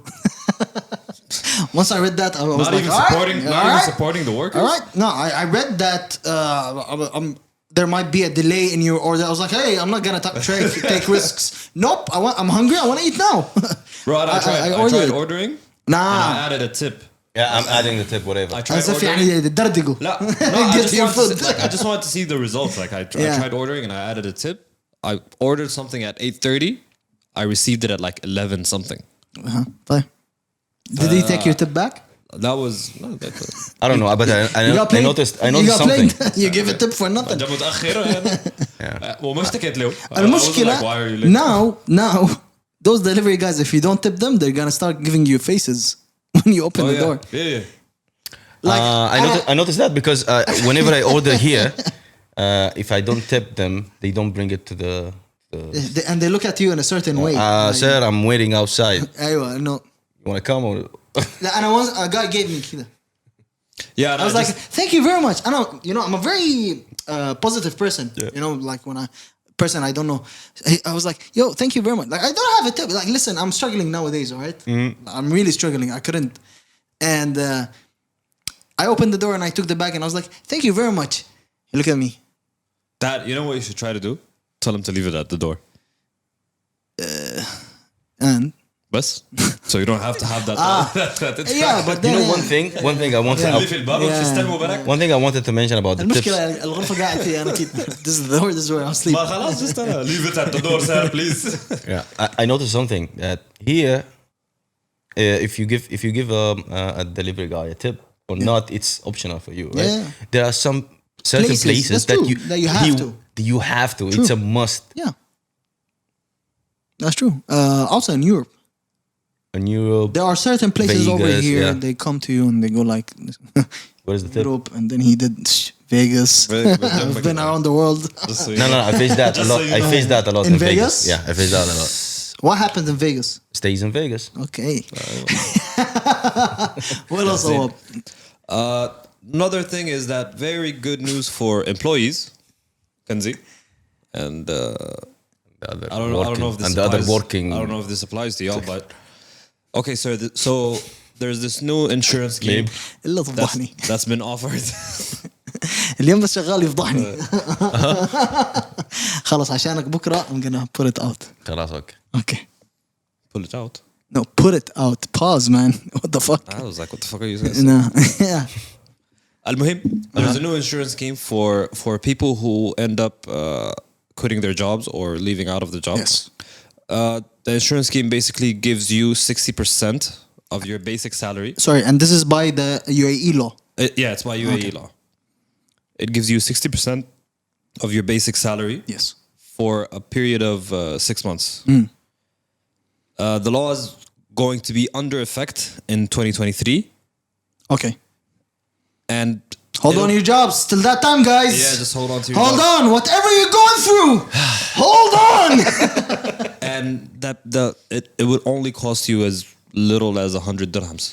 Once I read that, I was Not like, even all right, supporting, all not even right. supporting the workers. All right. No, I read that there might be a delay in your order. I was like, hey, I'm not gonna take risks. Nope. I'm hungry. I want to eat now. Bro, I tried ordered. ordering. Nah. And I added a tip. Yeah, I'm adding the tip, whatever. I tried As if ordering. يعني تدردقوا. No, I Get just your wanted to food. see, I just wanted to see the results. Like I Yeah. tried ordering and I added a tip. I ordered something at 8:30. I received it at like 11 something. طيب. Did he take your tip back? That was I don't know, but You got I played? noticed You got something. played? You give a tip for nothing. جاب متأخر يعني. وما اشتكيت له. I wasn't like, why are you المشكلة late? now those delivery guys, if you don't tip them, they're gonna start giving you faces when you open Oh, the yeah. door. Yeah. Like I noticed that because whenever I order here, if I don't tip them, they don't bring it to the. and they look at you in a certain way. Like, Sir, I'm waiting outside. أيوة, no. You wanna come or? لا, أنا once a guy gave me كده. Yeah, and I was like, thank you very much. I know, I'm a very positive person. You know, like when person I don't know, I was like, yo, thank you very much. Like I don't have a tip. Like listen, I'm struggling nowadays. All right, I'm really struggling. I couldn't, and I opened the door and I took the bag and I was like, thank you very much. He looked at me. That, you know what you should try to do? Tell him to leave it at the door. And Bus? So you don't have to have that. yeah, but then You know one thing I wanted. اللي في الباب وتستلموا بالك. One thing I wanted to mention about the tips. المشكلة الغرفة قاعد فيها أنا أكيد. This is where I'm sleeping. ما خلاص just leave it at the door, sir, please. Yeah, I noticed something that here, if you give a delivery guy a tip or not, it's optional for you, right? Yeah. There are some certain places That's that true, that you have to. You have to. It's a must. Yeah, that's true. Also in Europe, In Europe, there are certain places over Vegas, here. yeah. They come to you and they go like, what is the tip? Europe, and then he did Vegas. I've been around the world. No, I faced that a Just lot. so you I know. faced that a lot In in Vegas? Yeah, I faced that a lot. What happens in Vegas? Stays in Vegas. Okay. What else? Another thing is that very good news for employees, Kanzi, and I don't know if this and the other applies- working. I don't know if this applies to y'all, but okay, so there's this new insurance scheme إلا تفضحني. that's been offered. اليوم بس شغال يفضحني. خلاص عشانك بكرة I'm gonna put it out. خلاص اوكي. Okay. Pull it out. No, put it out. Pause, man. What the fuck? I was like, what the fuck are you saying? No. Yeah. Al-Muhim, there's a new insurance scheme for people who end up quitting their jobs or leaving out of the job. Yes. The insurance scheme basically gives you 60% of your basic salary. Sorry, and this is by the UAE law. Yeah, it's by UAE law. It gives you 60% of your basic salary Yes. for a period of 6 months. The law is going to be under effect in 2023. Okay. And Hold on to your jobs till that time, guys. yeah, just hold on to your Hold job. on. Whatever you're going through, hold on. And it would only cost you as little as 100 dirhams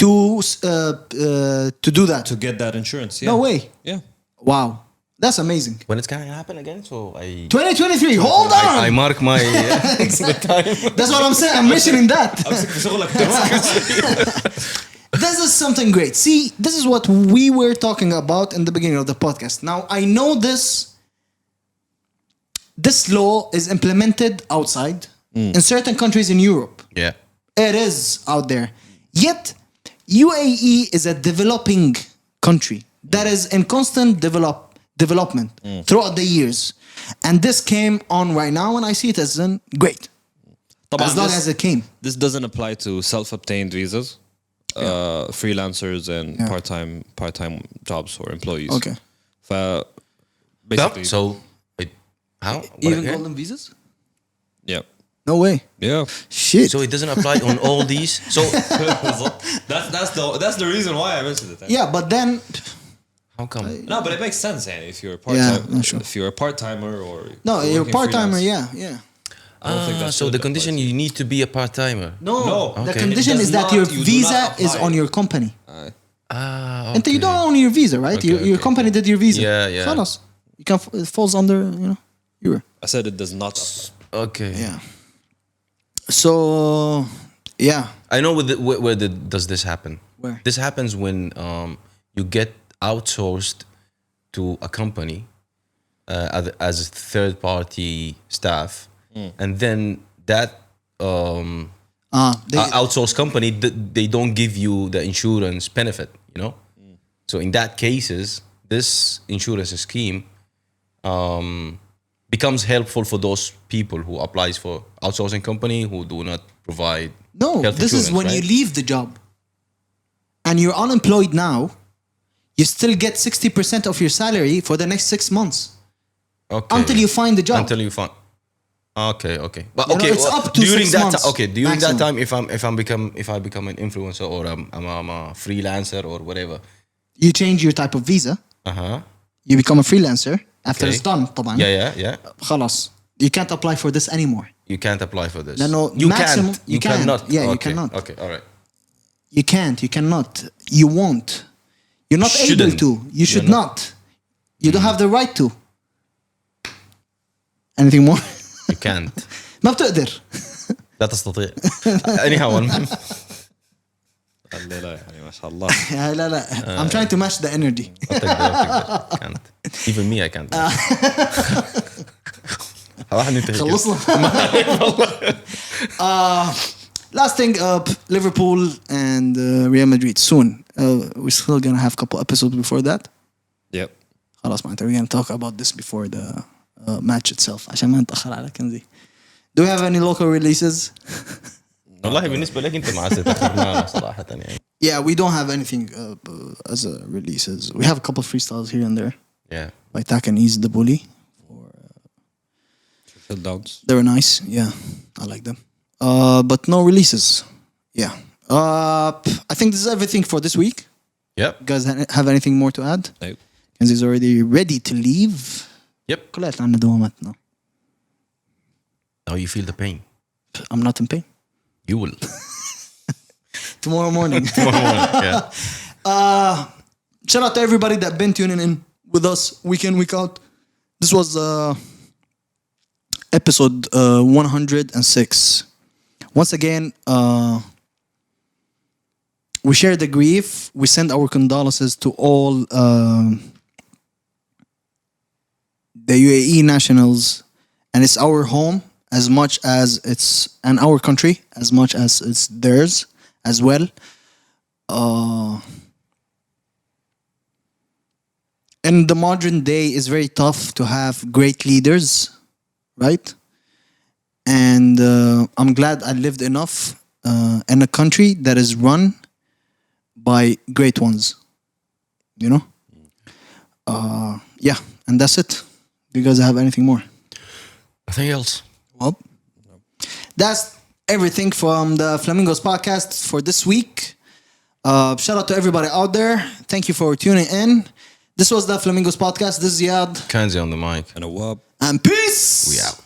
to do that. to get that insurance. Yeah. No way. Yeah. Wow. That's amazing. When it's gonna happen again? So 2023. Hold on. I mark my the time. That's what I'm saying. I'm mentioning that. This is something great. See, this is what we were talking about in the beginning of the podcast. Now, I know this law is implemented outside in certain countries in Europe. Yeah. It is out there. Yet, UAE is a developing country that is in constant development throughout the years. And this came on right now, and I see it as great. As long as it came. This doesn't apply to self-obtained visas, freelancers and part-time jobs or employees. Okay. Basically, So wait, how? What Even again? golden visas? yeah. No way. Yeah. Shit. So it doesn't apply on all these. So that's the reason why I mentioned it. Yeah, but then how come? No, but it makes sense, man. If you're a part-time, Yeah, sure. if you're a part-timer or no, you're working part timer. freelance. Yeah. I don't think that's So good, the condition you need to be a part timer. No, No. the Okay. condition It does is that not- your you do visa not is apply. on your company. Okay. Until you don't own your visa, right? Okay, your okay, company did your visa. Yeah. خلاص. You can it falls under, you. I said it does not apply. Okay. Yeah. So, yeah. I know where does this happen? Where? This happens when you get outsourced to a company as a third party staff, and then that outsourced company they don't give you the insurance benefit, So in that cases, this insurance scheme becomes helpful for those people who applies for outsourcing company who do not provide No, health this is insurance, when right? you leave the job and you're unemployed now, you still get 60% of your salary for the next 6 months Okay. until you find the job. Until you find. Okay. But You know, okay, it's up to during 6 that months during that maximum. time, if I become an influencer or I'm a freelancer or whatever. You change your type of visa. You become a freelancer after Okay. it's done. طبعا. Yeah. خلاص. You can't apply for this anymore. You can't apply for this. No, you maximum- can't. you can't. cannot. Yeah, you Okay, cannot. Okay, all right. You can't. You cannot. You won't. You're not able Shouldn't. to. You should You're not. You don't have the right to. Anything more? You can't. ما بتقدر. لا تستطيع. Anyhow, المهم. الليلة يعني ما شاء الله. لا لا. I'm trying to match the energy. ما تقدر. Can't. Even me, I can't. واحد ننتهي. خلصنا. Last thing up, Liverpool and Real Madrid soon. We're still gonna have a couple episodes before that. Yep. خلاص معناتها we're gonna talk about this before the match itself عشان ما نتأخر على كنزي. Do we have any local releases? والله بالنسبة لك أنت معزز تأخرنا صراحة يعني. Yeah, we don't have anything as releases. We have a couple freestyles here and there. Yeah. Like Tack and Ease the Bully. Chill downs. They were nice. Yeah, I like them. But no releases. Yeah. I think this is everything for this week. Yep. You guys have anything more to add? Nope. Kenzi's already ready to leave. Yep. كلياتنا عنا دواماتنا. Now you feel the pain. I'm not in pain. You will. Tomorrow morning. Yeah. Shout out to everybody that been tuning in with us week in, week out. This was episode 106. Once again, we share the grief. We send our condolences to all the UAE nationals, and it's our home as much as it's, and our country as much as it's theirs as well. In the modern day, it's very tough to have great leaders, right? And I'm glad I lived enough in a country that is run by great ones, you know? Yeah, and that's it. Do you guys have anything more? Nothing else. Well, that's everything from the Flamingos podcast for this week. Shout out to everybody out there. Thank you for tuning in. This was the Flamingos podcast. This is Ziad. Kanzi on the mic. And a wub. And peace! We out.